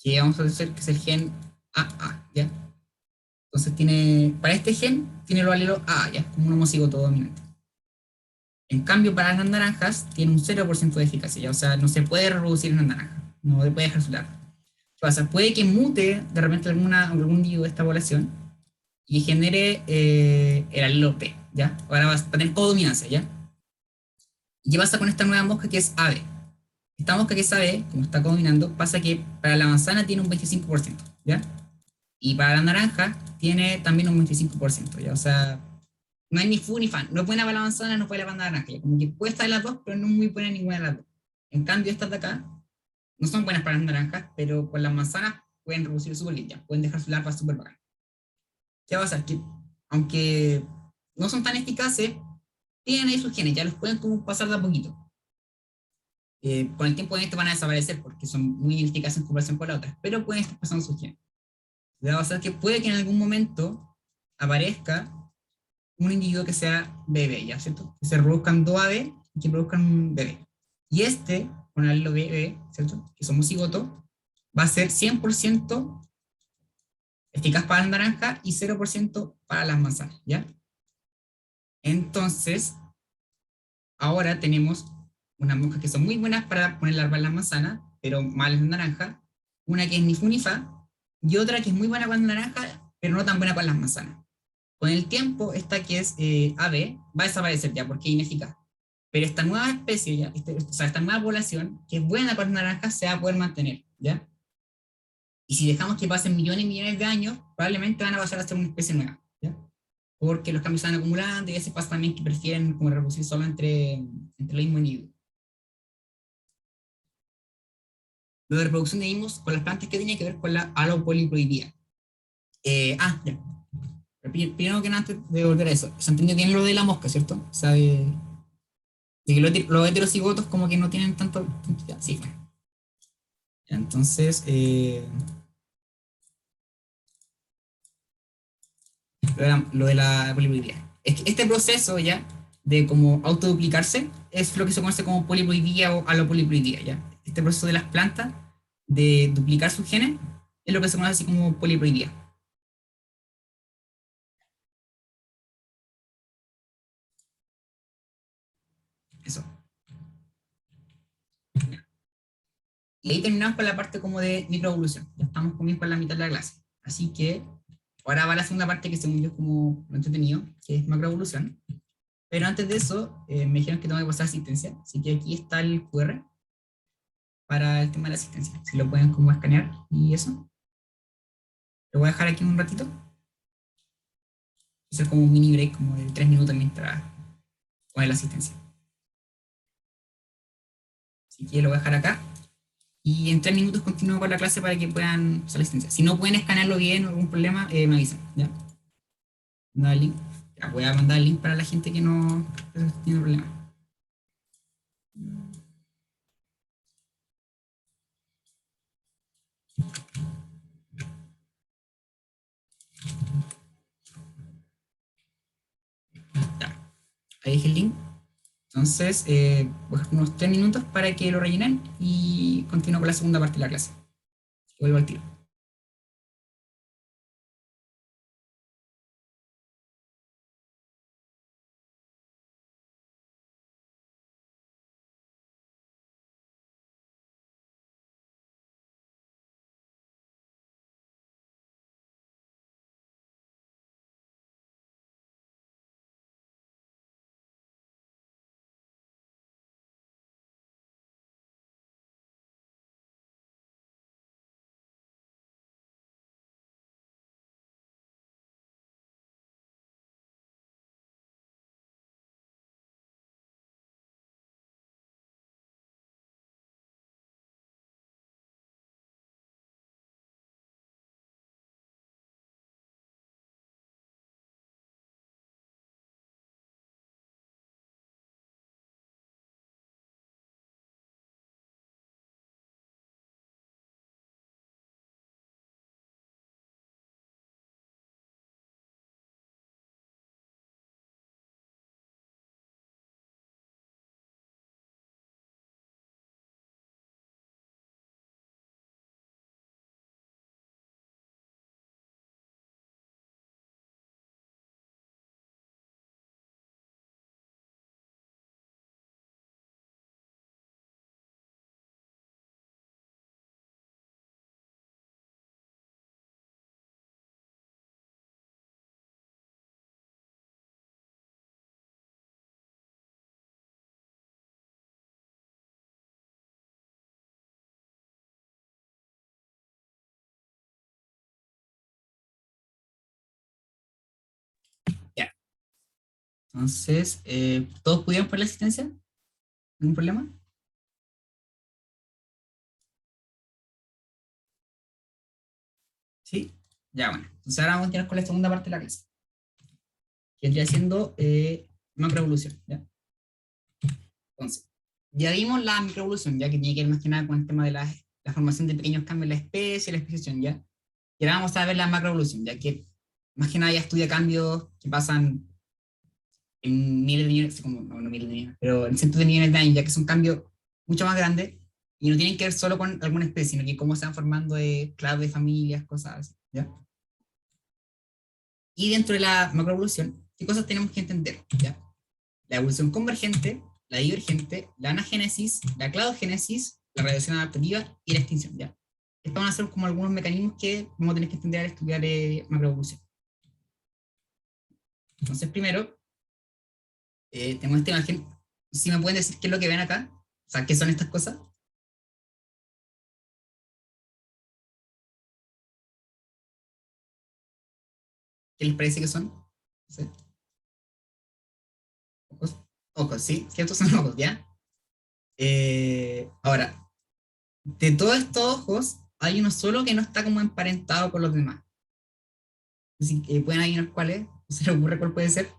que vamos a decir que es el gen AA, ¿ya? Entonces para este gen, tiene los alelos AA, ¿ya? Como un homocigoto dominante. En cambio, para las naranjas, tiene un 0% de eficacia, ¿ya? O sea, no se puede reproducir en una naranja, no puede dejar su larva. pasa? Puede que mute de repente algún individuo de esta población y genere el alelo P, ¿ya? Ahora va a tener codominancia, ¿ya? ¿Y qué pasa con esta nueva mosca que es AB? Esta mosca que es AB, como está codominando, pasa que para la manzana tiene un 25%, ¿ya? Y para la naranja tiene también un 25%, ¿ya? O sea, no hay ni fu ni fan. No es buena para la manzana, no es buena para la naranja. ¿Ya? Como que puede estar en las dos, pero no es muy buena ninguna de las dos. En cambio, estas de acá no son buenas para las naranjas, pero con las manzanas pueden reproducir súper bien, ya. Pueden dejar su larva súper bacán. ¿Qué va a pasar? Que aunque no son tan eficaces, tienen ahí sus genes, ya los pueden como pasar de a poquito. Con el tiempo estos van a desaparecer porque son muy ineficaces en comparación con las otras, pero pueden estar pasando sus genes. Va a pasar que puede que en algún momento aparezca un individuo que sea bebé, ¿ya? ¿Cierto? Que se reproduzcan dos ave y que produzcan un bebé. Y este, con el alelo bebé, ¿cierto? Que somos cigotos, va a ser 100% eficaz para las naranjas y 0% para las manzanas, ¿ya? Entonces, ahora tenemos unas moscas que son muy buenas para poner larvas en las manzanas, pero malas en naranja, una que es ni fu ni fa, y otra que es muy buena para las naranjas, pero no tan buena para las manzanas. Con el tiempo, esta que es AB va a desaparecer ya porque es ineficaz. Pero esta nueva especie, ya, o sea, esta nueva población, que es buena para las naranjas, se va a poder mantener, ¿ya? Y si dejamos que pasen millones y millones de años, probablemente van a pasar a ser una especie nueva, ¿ya? Porque los cambios se van acumulando y a veces pasa también que prefieren como reproducir solo entre los mismos individuos. Lo de reproducción de mismos con las plantas que tiene que ver con la alopoliploidía. Ya. Primero que nada, antes de volver a eso, se entendió bien lo de la mosca, ¿cierto? O sea, de que los heterocigotos como que no tienen tanto... Ya, sí, bueno. Entonces, lo de la poliploidía. Es que este proceso ya de como autoduplicarse es lo que se conoce como poliploidía o alopoliploidía, ¿ya? Este proceso de las plantas de duplicar sus genes es lo que se conoce así como poliploidía. Eso. Y ahí terminamos con la parte como de microevolución. Ya estamos conmigo con la mitad de la clase. Así que ahora va la segunda parte que según yo es como lo entretenido, que es macroevolución. Pero antes de eso, me dijeron que tengo que pasar asistencia. Así que aquí está el QR para el tema de la asistencia. Si lo pueden como escanear y eso. Lo voy a dejar aquí un ratito. Hacer como un mini break como de 3 minutos mientras con la asistencia. Así que lo voy a dejar acá. Y en 3 minutos continúo con la clase para que puedan hacer la asistencia. Si no pueden escanearlo bien o algún problema, me avisan. ¿Ya? Mandar el link. Ya, voy a mandar el link para la gente que no tiene problema. Ya, ahí dejé el link. Entonces, voy a dejar unos 3 minutos para que lo rellenen y continúo con la segunda parte de la clase. Vuelvo al tiro. Entonces, ¿todos pudieron por la asistencia? ¿Ningún problema? ¿Sí? Ya, bueno. Entonces ahora vamos a continuar con la segunda parte de la clase, que vendría siendo macroevolución, ¿ya? Entonces, ya vimos la microevolución, ya que tiene que ver más que nada con el tema de la formación de pequeños cambios en la especie, la especiación, ¿ya? Y ahora vamos a ver la macroevolución, ya que más que nada ya estudia cambios que pasan en miles de millones, como, no, no miles de millones, pero en cientos de millones de años, ya que son cambios mucho más grandes y no tienen que ver solo con alguna especie, sino que cómo se van formando clados de familias, cosas así, ¿ya? Y dentro de la macroevolución, ¿qué cosas tenemos que entender? ¿Ya? La evolución convergente, la divergente, la anagénesis, la cladogénesis, la radiación adaptativa y la extinción. ¿Ya? Estos van a ser como algunos mecanismos que vamos a tener que entender al estudiar macroevolución. Entonces, primero, tenemos esta imagen. Si me pueden decir qué es lo que ven acá, o sea, qué son estas cosas, qué les parece que son. No sé, ojos, ojos, ¿sí? ¿Cierto? Son ojos, ¿ya? Ahora, de todos estos ojos, hay uno solo que no está como emparentado con los demás. Así que pueden adivinar cuál es. ¿Se les ocurre cuál puede ser?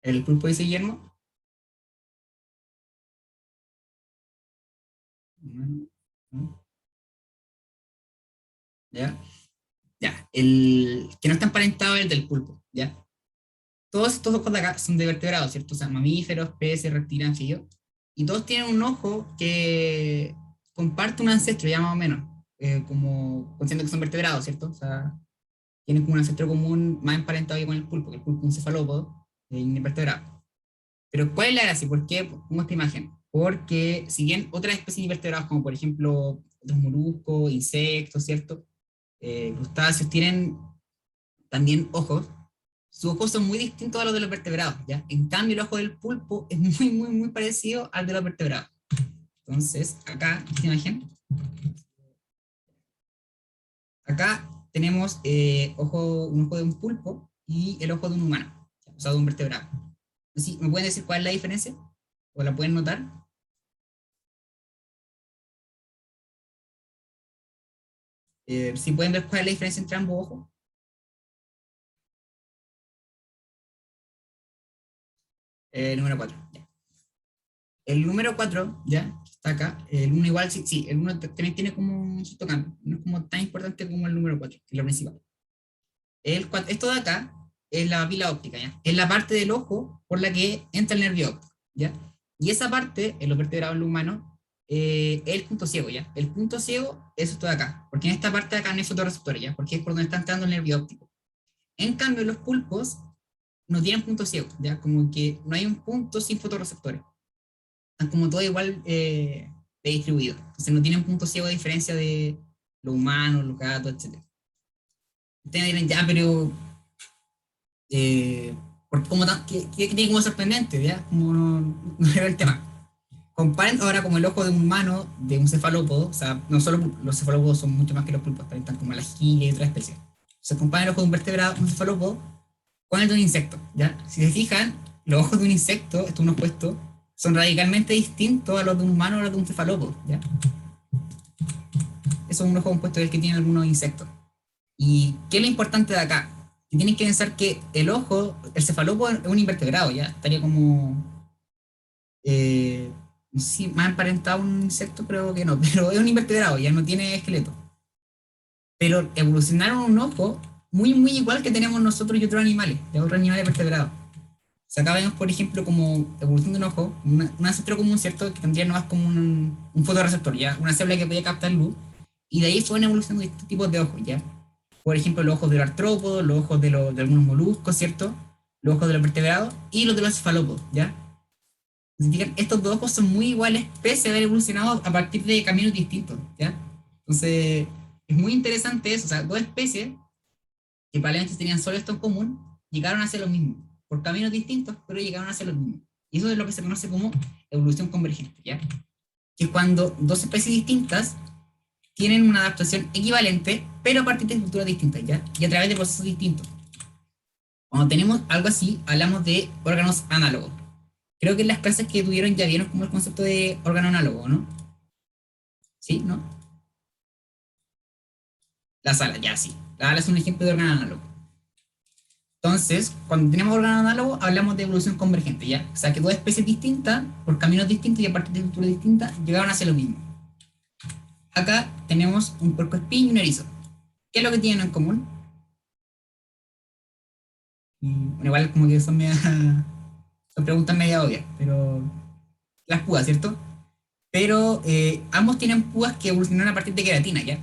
El pulpo dice Guillermo. ¿Ya? Ya. El que no está emparentado es el del pulpo. ¿Ya? Todos estos ojos de acá son de vertebrados, ¿cierto? O sea, mamíferos, peces, reptiles, anfibios. Y todos tienen un ojo que comparte un ancestro, ya más o menos. Como consciente que son vertebrados, ¿cierto? O sea, tienen como un ancestro común más emparentado que con el pulpo, que el pulpo es un cefalópodo invertebrado. Pero ¿cuál es la gracia? ¿Por qué pongo esta imagen? Porque si bien otras especies de invertebrados, como por ejemplo otros moluscos, insectos, ¿cierto? Crustáceos, tienen también ojos. Sus ojos son muy distintos a los de los vertebrados, ¿ya? En cambio, el ojo del pulpo es muy, muy, muy parecido al de los vertebrados. Entonces, acá, esta imagen, acá tenemos un ojo de un pulpo y el ojo de un humano, o sea, de un vertebrado. ¿Sí? ¿Me pueden decir cuál es la diferencia? ¿O la pueden notar? Si pueden ver cuál es la diferencia entre ambos ojos. Número 4. Ya. El número 4 ya, que está acá, el uno igual, sí, sí, el uno también tiene como un cierto cambio, no es como tan importante como el número 4 que es lo principal. Esto de acá es la pila óptica, ¿ya? Es la parte del ojo por la que entra el nervio óptico, ¿ya? Y esa parte, en los vertebrados en humano, es el punto ciego, ¿ya? El punto ciego es esto de acá, porque en esta parte de acá no hay fotorreceptores, ¿ya? Porque es por donde está entrando el nervio óptico. En cambio, los pulpos no tienen punto ciego, ¿ya? Como que no hay un punto sin fotorreceptores. Están como todo igual distribuido. Entonces no tienen punto ciego a diferencia de los humanos, los gatos, etc. Ustedes dirán, ya, pero porque como que tiene como sorprendente, ¿ya? Como no era el tema. Comparen ahora como el ojo de un humano, de un cefalópodo, o sea, no solo los cefalópodos son mucho más que los pulpos, también están como las giles y otras especies. Se compara el ojo de un vertebrado, un cefalópodo, con el de un insecto, ¿ya? Si se fijan, los ojos de un insecto, estos unos puestos, son radicalmente distintos a los de un humano o a los de un cefalópodo, ¿ya? Eso es un ojo compuesto del que tienen algunos insectos. ¿Y qué es lo importante de acá? Que tienen que pensar que el ojo, el cefalópodo es un invertebrado, ¿ya? Estaría como, no sé si más emparentado a un insecto, creo que no, pero es un invertebrado, ya no tiene esqueleto. Pero evolucionaron un ojo muy, muy igual que tenemos nosotros y otros animales, de otros animales vertebrados. O sea, acá vemos, por ejemplo, como evolución de un ojo, un ancestro común, ¿cierto? Que tendría nomás como un fotorreceptor, ¿ya? Una célula que podía captar luz. Y de ahí fueron evolucionando distintos tipos de ojos, ¿ya? Por ejemplo, los ojos de los artrópodos, los ojos de algunos moluscos, ¿cierto? Los ojos de los vertebrados y los de los cefalópodos, ¿ya? Significan, estos dos ojos son muy iguales pese a haber evolucionado a partir de caminos distintos, ¿ya? Entonces, es muy interesante eso, o sea, dos especies que probablemente tenían solo esto en común, llegaron a ser lo mismo, por caminos distintos, pero llegaron a ser lo mismo. Y eso es lo que se conoce como evolución convergente, ¿ya? Que es cuando dos especies distintas tienen una adaptación equivalente, pero a partir de estructuras distintas, ¿ya? Y a través de procesos distintos. Cuando tenemos algo así, hablamos de órganos análogos. Creo que en las clases que tuvieron ya vieron como el concepto de órgano análogo, ¿no? ¿Sí? ¿No? La sala, ya sí. La sala es un ejemplo de órgano análogo. Entonces, cuando tenemos órgano análogo, hablamos de evolución convergente, ¿ya? O sea, que dos especies distintas, por caminos distintos y a partir de estructuras distintas, llegaron a ser lo mismo. Acá tenemos un puercoespín y un erizo. ¿Qué es lo que tienen en común? Bueno, igual como que son preguntas media obvias, pero las púas, ¿cierto? Pero ambos tienen púas que evolucionaron a partir de queratina, ¿ya?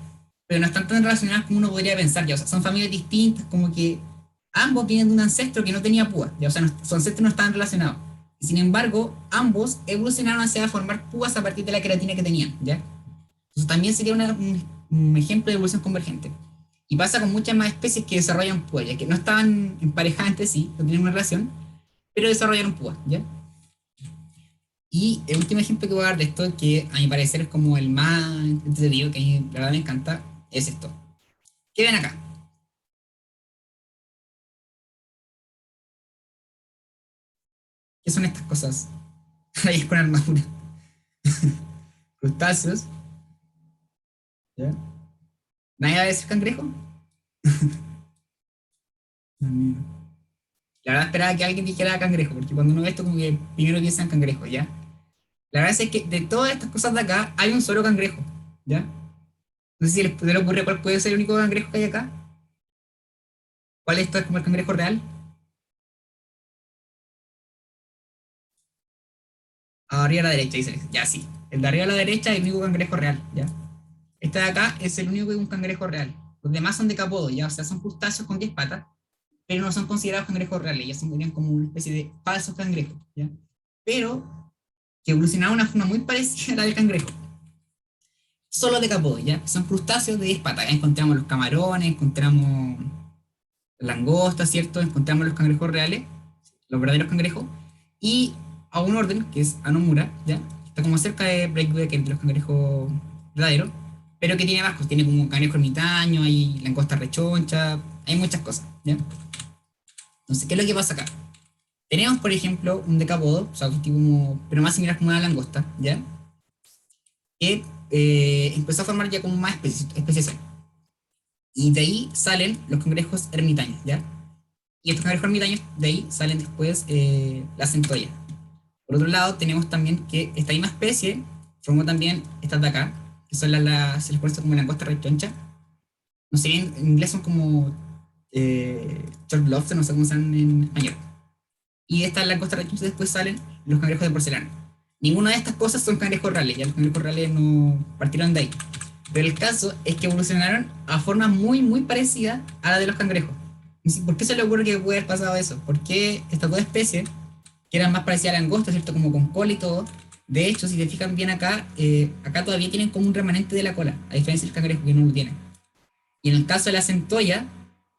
Pero no están tan relacionadas como uno podría pensar, ¿ya? O sea, son familias distintas, como que ambos vienen de un ancestro que no tenía púas, ¿ya? O sea, sus ancestros no estaban relacionados. Y sin embargo, ambos evolucionaron hacia formar púas a partir de la queratina que tenían, ¿ya? Entonces también sería un ejemplo de evolución convergente. Y pasa con muchas más especies que desarrollan púas, ya que no estaban emparejadas entre sí, no tenían una relación, pero desarrollaron púas, ¿ya? Y el último ejemplo que voy a dar de esto, que a mi parecer es como el más entretenido, que a mí la verdad me encanta, es esto. ¿Qué ven acá? ¿Qué son estas cosas? Reyes con armadura. Crustáceos. ¿Ya? ¿Nadie va a decir cangrejo? La verdad esperaba que alguien dijera cangrejo, porque cuando uno ve esto como que primero piensa en cangrejo, ¿ya? La verdad es que de todas estas cosas de acá hay un solo cangrejo, ¿ya? No sé si les ocurre cuál puede ser el único cangrejo que hay acá. ¿Cuál es como el cangrejo real? Arriba a la derecha, dice. Ya, sí. El de arriba a la derecha es el único cangrejo real, ¿ya? Este de acá es el único que es un cangrejo real. Los demás son decapodos, ¿ya? O sea, son crustáceos con 10 patas, pero no son considerados cangrejos reales, ya son como una especie de falsos cangrejos, ¿ya? Pero que evolucionaron de una forma muy parecida a la del cangrejo. Solo decapodos, ¿ya? Son crustáceos de 10 patas. Acá encontramos los camarones, encontramos langostas, ¿cierto? Encontramos los cangrejos reales, los verdaderos cangrejos, y a un orden que es Anomura, ¿ya? Está como cerca de Breakback de los cangrejos verdaderos, pero que tiene bajos, tiene como cangrejo ermitaño, hay langosta rechoncha, hay muchas cosas, ¿ya? Entonces, ¿qué es lo que pasa acá? Tenemos, por ejemplo, un decapodo, o sea, como, pero más similar como una langosta, ¿ya? Que empezó a formar ya como más especies. Y de ahí salen los cangrejos ermitaños, ¿ya? Y estos cangrejos ermitaños, de ahí salen después las centollas. Por otro lado, tenemos también que esta misma especie formó también estas de acá, que son se les conoce como langosta rechoncha. No sé, en inglés son como short lobster, no sé cómo se llaman en español. Y de estas langostas rechonchas después salen los cangrejos de porcelana. Ninguna de estas cosas son cangrejos reales, ya los cangrejos reales no partieron de ahí. Pero el caso es que evolucionaron a forma muy, muy parecida a la de los cangrejos. ¿Por qué se le ocurre que puede haber pasado eso? ¿Por qué estas dos especies, que eran más parecidas a langostas, ¿cierto? Como con cola y todo? De hecho, si te fijan bien acá, acá todavía tienen como un remanente de la cola, a diferencia del cangrejo que no lo tiene. Y en el caso de la centolla,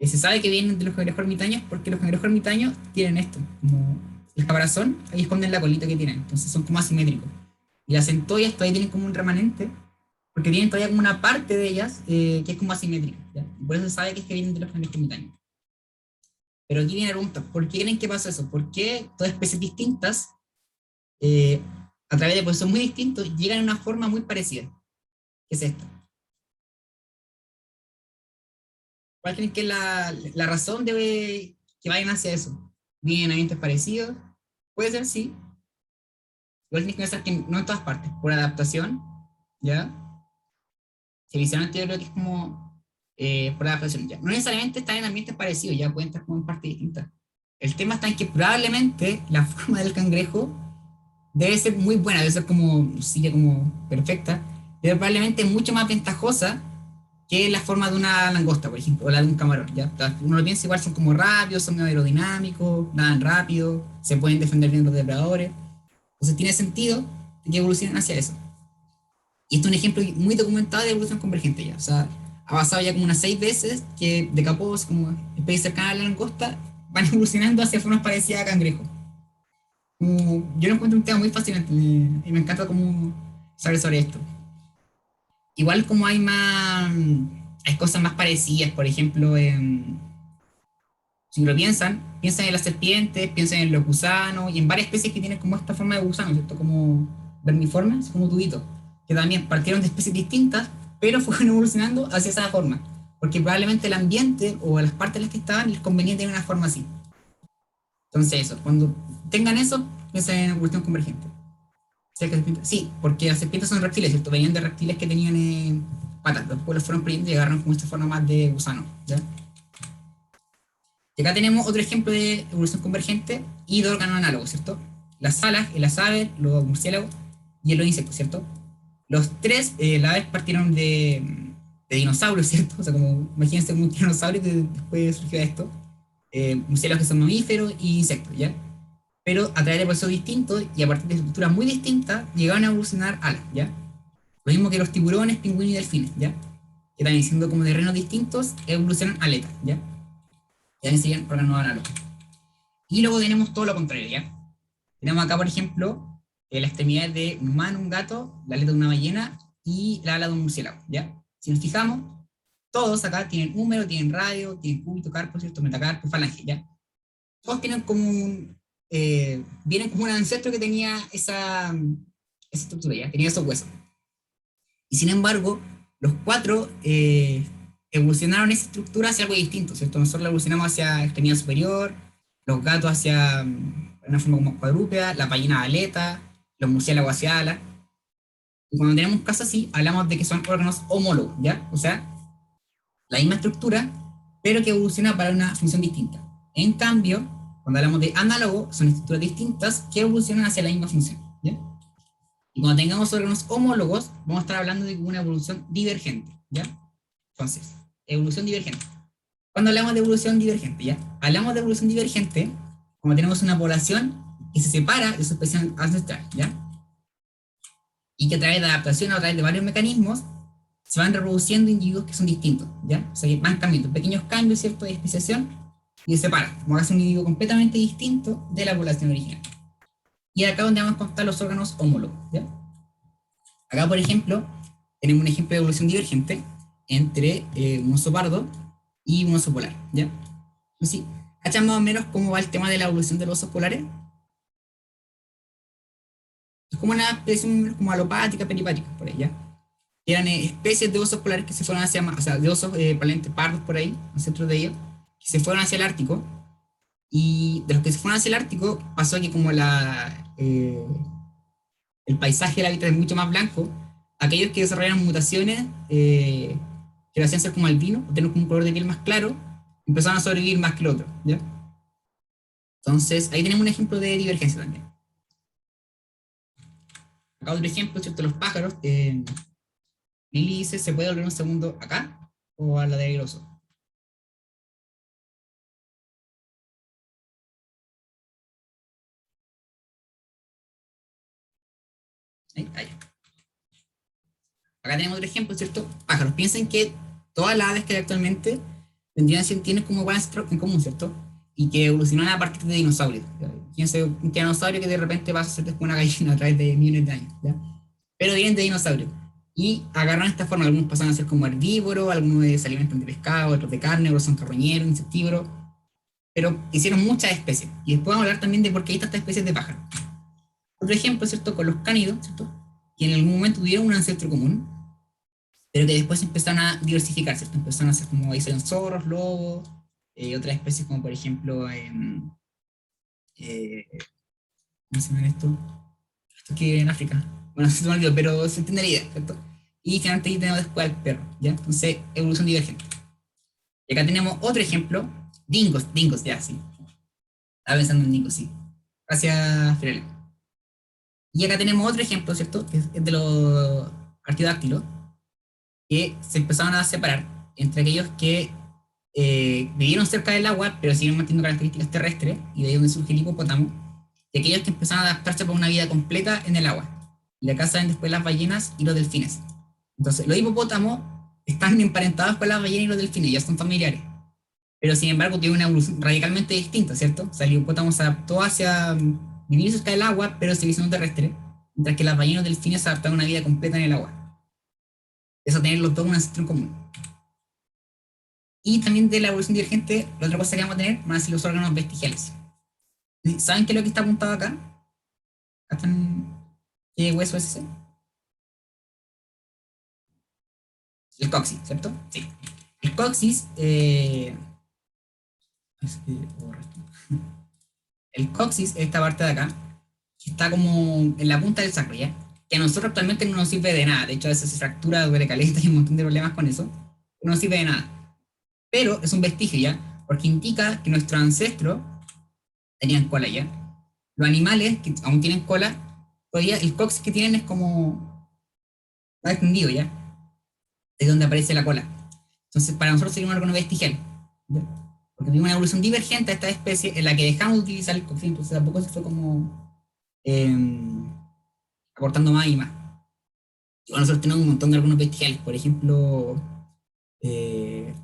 se sabe que vienen de los cangrejos ermitaños porque los cangrejos ermitaños tienen esto, como el caparazón, ahí esconden la colita que tienen, entonces son como asimétricos. Y las centollas todavía tienen como un remanente, porque tienen todavía como una parte de ellas que es como asimétrica, ¿ya? Y por eso se sabe que es que vienen de los cangrejos ermitaños. Pero aquí viene la pregunta, ¿por qué creen que pasa eso? ¿Por qué todas especies distintas, eh, a través de procesos muy distintos, llegan a una forma muy parecida? ¿Qué es esto? ¿Cuál creen que es la razón de que vayan hacia eso? ¿Vienen en ambientes parecidos? Puede ser, sí. Igual tienes que pensar que no en todas partes, por adaptación, ¿ya? Inicialmente yo creo que es como por adaptación, ¿ya? No necesariamente están en ambientes parecidos, ya pueden estar como en partes distintas. El tema está en que probablemente la forma del cangrejo debe ser muy buena, debe ser como, sí, como perfecta, pero probablemente mucho más ventajosa que la forma de una langosta, por ejemplo, o la de un camarón, ¿ya? Uno lo piensa igual, son como rápidos, son aerodinámicos, nadan rápido, se pueden defender bien los depredadores. Entonces tiene sentido que evolucionen hacia eso. Y esto es un ejemplo muy documentado de evolución convergente ya. O sea, ha pasado ya como unas 6 veces que decapós, como especies cercanas a la langosta, van evolucionando hacia formas parecidas a cangrejo. Yo lo encuentro un tema muy fascinante y me encanta como saber sobre esto. igual como hay cosas más parecidas, por ejemplo, si lo piensan en las serpientes, piensan en los gusanos y en varias especies que tienen como esta forma de gusano, ¿cierto? Como vermiformes, como tubitos, que también partieron de especies distintas, pero fueron evolucionando hacia esa forma, porque probablemente el ambiente o las partes en las que estaban les convenía tener una forma así. Entonces eso, cuando tengan eso, piensen en evolución convergente. Sí, porque las serpientes son reptiles, ¿cierto? Venían de reptiles que tenían patas, después los fueron perdiendo y llegaron con esta forma más de gusano, ¿ya? Y acá tenemos otro ejemplo de evolución convergente y de órganos análogos, ¿cierto? Las alas, las aves, los murciélagos y los insectos, ¿cierto? Los tres, las aves partieron de dinosaurios, ¿cierto? O sea, como imagínense un dinosaurio que después surgió esto. Murciélagos que son mamíferos y insectos, ¿ya? Pero a través de procesos distintos y a partir de estructuras muy distintas, llegaron a evolucionar alas, ¿ya? Lo mismo que los tiburones, pingüinos y delfines, ¿ya? Que también siendo como de reinos distintos, evolucionan aletas, ¿ya? Ya serían órganos análogos. Y luego tenemos todo lo contrario, ¿ya? Tenemos acá, por ejemplo, la extremidad de un humano, un gato, la aleta de una ballena y la ala de un murciélago, ¿ya? Si nos fijamos, todos acá tienen húmero, tienen radio, tienen cúbito, carpo, ¿cierto? Metacarpo, falange, ¿ya? Todos tienen como vienen como un ancestro que tenía esa estructura, ¿ya? Tenía esos huesos. Y sin embargo, los cuatro evolucionaron esa estructura hacia algo distinto, ¿cierto? Nosotros la evolucionamos hacia extremidad superior, los gatos hacia una forma como cuadrúpeda, la ballena aleta, los murciélagos hacia ala. Y cuando tenemos casos así, hablamos de que son órganos homólogos, ¿ya? O sea, la misma estructura, pero que evoluciona para una función distinta. En cambio, cuando hablamos de análogo, son estructuras distintas que evolucionan hacia la misma función, ¿ya? Y cuando tengamos órganos homólogos, vamos a estar hablando de una evolución divergente, ¿ya? Entonces, evolución divergente. Cuando hablamos de evolución divergente, ¿ya? Hablamos de evolución divergente cuando tenemos una población que se separa de su especie ancestral, ¿ya? Y que a través de adaptación, a través de varios mecanismos, se van reproduciendo individuos que son distintos, ¿ya? O sea, van cambiando, pequeños cambios, ¿cierto?, de especiación y se separan, como hace un individuo completamente distinto de la población original. Y acá donde vamos a contar los órganos homólogos, ¿ya? Acá, por ejemplo, tenemos un ejemplo de evolución divergente entre un oso pardo y un oso polar, ¿ya? Así, ¿cachan más o menos cómo va el tema de la evolución de los osos polares? Es como una especie como alopática, peripática, por ahí, ¿ya? Eran especies de osos polares que se fueron hacia, o sea, de osos pardos por ahí, al centro de ellos, que se fueron hacia el Ártico, y de los que se fueron hacia el Ártico pasó que como el paisaje del hábitat es mucho más blanco, aquellos que desarrollaron mutaciones que lo hacían ser como albino, tener como un color de piel más claro, empezaron a sobrevivir más que el otro, ¿ya? Entonces, ahí tenemos un ejemplo de divergencia también. Acá otro ejemplo, ¿cierto? Los pájaros. Lili dice, ¿se puede volver un segundo acá o a la de grosso? Ahí. Acá tenemos otro ejemplo, ¿cierto? Pájaros. Piensen que todas las aves que hay actualmente tienen como igual en común, ¿cierto? Y que evolucionaron a partir de dinosaurios. Fíjense, un dinosaurio que de repente va a ser después una gallina a través de millones de años, ¿ya? Pero vienen de dinosaurios. Y agarran esta forma. Algunos pasan a ser como herbívoros, algunos se alimentan de pescado, otros de carne, otros son carroñeros, insectívoros. Pero hicieron muchas especies. Y después vamos a hablar también de por qué hay tantas especies de pájaros. Otro ejemplo, ¿cierto? Con los cánidos, ¿cierto? Que en algún momento tuvieron un ancestro común, pero que después empezaron a diversificar, ¿cierto? Empezaron a ser como ahí salieron zorros, lobos, otras especies como por ejemplo, eh, ¿cómo se llama esto? Esto que en África. Bueno, se me olvidó, pero se entiende la idea, ¿cierto? Y finalmente ahí tenemos después al perro, ¿ya? Entonces, evolución divergente. Y acá tenemos otro ejemplo, dingos, ya, sí. Estaba pensando en dingos, sí. Gracias, Firele. Y acá tenemos otro ejemplo, ¿cierto? Que es de los arqueodáctilos, que se empezaron a separar entre aquellos que vivieron cerca del agua, pero siguen manteniendo características terrestres, y de ahí donde surge el hipopótamo, y aquellos que empezaron a adaptarse para una vida completa en el agua. Y acá salen después las ballenas y los delfines. Entonces, los hipopótamos están emparentados con las ballenas y los delfines, ya son familiares. Pero sin embargo, tiene una evolución radicalmente distinta, ¿cierto? O sea, el hipopótamo se adaptó hacia vivir cerca del agua, pero sigue siendo terrestre, mientras que las ballenas y los delfines se adaptaron a una vida completa en el agua. Eso tener los dos un ancestro en común. Y también de la evolución divergente, la otra cosa que vamos a tener van a ser los órganos vestigiales. ¿Saben qué es lo que está apuntado acá? ¿Qué hueso es ese? El coxis, ¿cierto? Sí. El coxis, el coxis es esta parte de acá, que está como en la punta del sacro, ¿ya? Que a nosotros actualmente no nos sirve de nada. De hecho, a veces se fractura, duele caleta y un montón de problemas con eso. No nos sirve de nada. Pero es un vestigio, ¿ya? Porque indica que nuestros ancestros tenían cola, ¿ya? Los animales que aún tienen cola, todavía el coxis que tienen es como está extendido, ¿ya? Es donde aparece la cola. Entonces, para nosotros sería un órgano vestigial, ¿ya? Porque tuvimos una evolución divergente a esta especie en la que dejamos de utilizar el coxis, entonces tampoco se fue como eh, acortando más y más. Y bueno, nosotros tenemos un montón de órganos vestigiales, por ejemplo,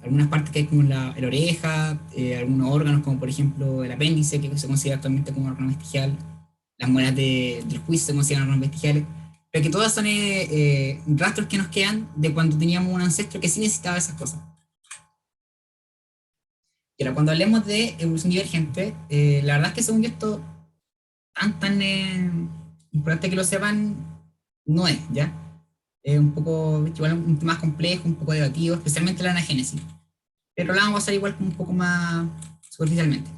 algunas partes que hay como la oreja, algunos órganos como por ejemplo el apéndice, que se considera actualmente como órgano vestigial, las muelas del juicio se consideran órganos vestigiales, pero que todas son rastros que nos quedan de cuando teníamos un ancestro que sí necesitaba esas cosas. Y ahora, cuando hablemos de evolución divergente, la verdad es que según yo esto, tan importante que lo sepan, no es, ¿ya? Es un poco, igual un tema más complejo, un poco debatido, especialmente la anagénesis. Pero la vamos a hacer igual como un poco más superficialmente.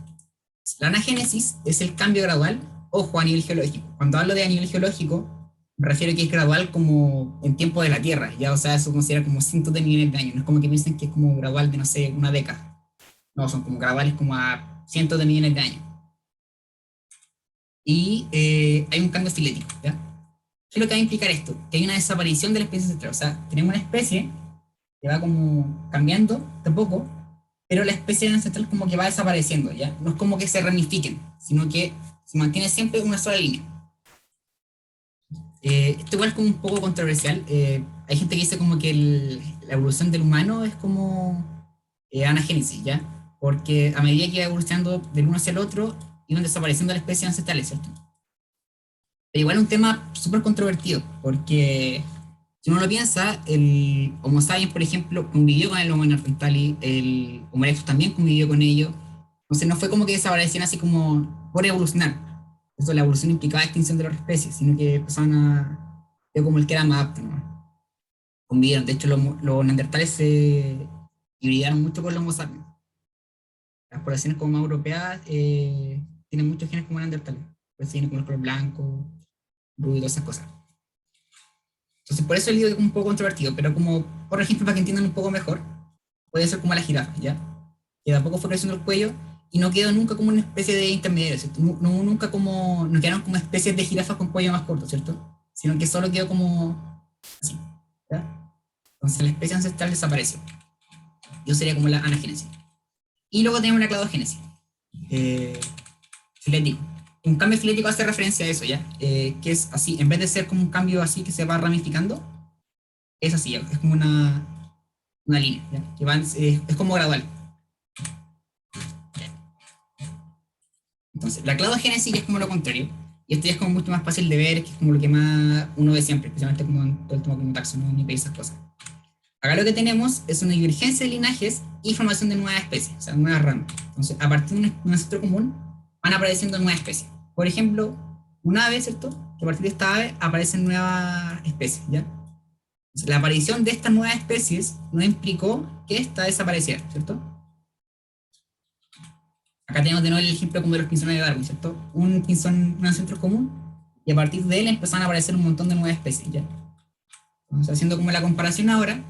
La anagénesis es el cambio gradual, ojo, a nivel geológico. Cuando hablo de a nivel geológico, me refiero a que es gradual como en tiempo de la Tierra, ya, o sea, eso considera como cientos de millones de años. No es como que piensen que es como gradual de, no sé, una década. No, son como graduales como a cientos de millones de años. Y hay un cambio filético, ¿ya? ¿Qué es lo que va a implicar esto? Que hay una desaparición de la especie ancestral. O sea, tenemos una especie que va como cambiando de poco, pero la especie ancestral como que va desapareciendo, ¿ya? No es como que se ramifiquen, sino que se mantiene siempre una sola línea. Esto igual es como un poco controversial. Hay gente que dice como que la evolución del humano es como anagénesis, ¿ya? Porque a medida que va evolucionando del uno hacia el otro, iban desapareciendo las especies ancestrales, ¿cierto? Pero igual es un tema súper controvertido, porque si uno lo piensa, el Homo sapiens, por ejemplo, convivió con el Homo neanderthali, el Homo erectus también convivió con ellos. Entonces no fue como que desaparecieran así como por evolucionar. Eso, la evolución implicaba extinción de las especies, sino que empezaban a ver como el que era más apto, ¿no? Convivieron. De hecho, los neandertales se hibridaron mucho con los Homo sapiens. Las poblaciones como más europeas tienen muchos genes como neandertales. Pues tienen como el color blanco, rubio y todas esas cosas. Entonces, por eso el digo que es un poco controvertido, pero como, por ejemplo, para que entiendan un poco mejor, puede ser como la jirafa, ¿ya? Que tampoco fue creciendo el cuello y no quedó nunca como una especie de intermediario, ¿cierto? No, nunca como, no quedaron como especies de jirafas con cuello más corto, ¿cierto? Sino que solo quedó como así, ¿ya? Entonces la especie ancestral desapareció. Eso sería como la anagénesis. Y luego tenemos la cladogénesis. Eh, Filético. Un cambio filético hace referencia a eso, ¿ya? Que es así, en vez de ser como un cambio así que se va ramificando, es así, es como una línea, ¿ya? Que van, es como gradual. Entonces, la cladogénesis es como lo contrario, y esto ya es como mucho más fácil de ver, que es como lo que más uno ve siempre, especialmente como en todo el tema como taxonómica y esas cosas. Acá lo que tenemos es una divergencia de linajes y formación de nuevas especies, o sea, nuevas ramas. Entonces, a partir de un ancestro común, van apareciendo nuevas especies. Por ejemplo, un ave, ¿cierto? Que a partir de esta ave aparecen nuevas especies, ¿ya? Entonces, la aparición de estas nuevas especies no implicó que esta desapareciera, ¿cierto? Acá tenemos de nuevo el ejemplo como de los pinzones de Darwin, ¿cierto? Un pinzón, un ancestro común, y a partir de él empezaron a aparecer un montón de nuevas especies, ¿ya? Entonces, haciendo como la comparación ahora,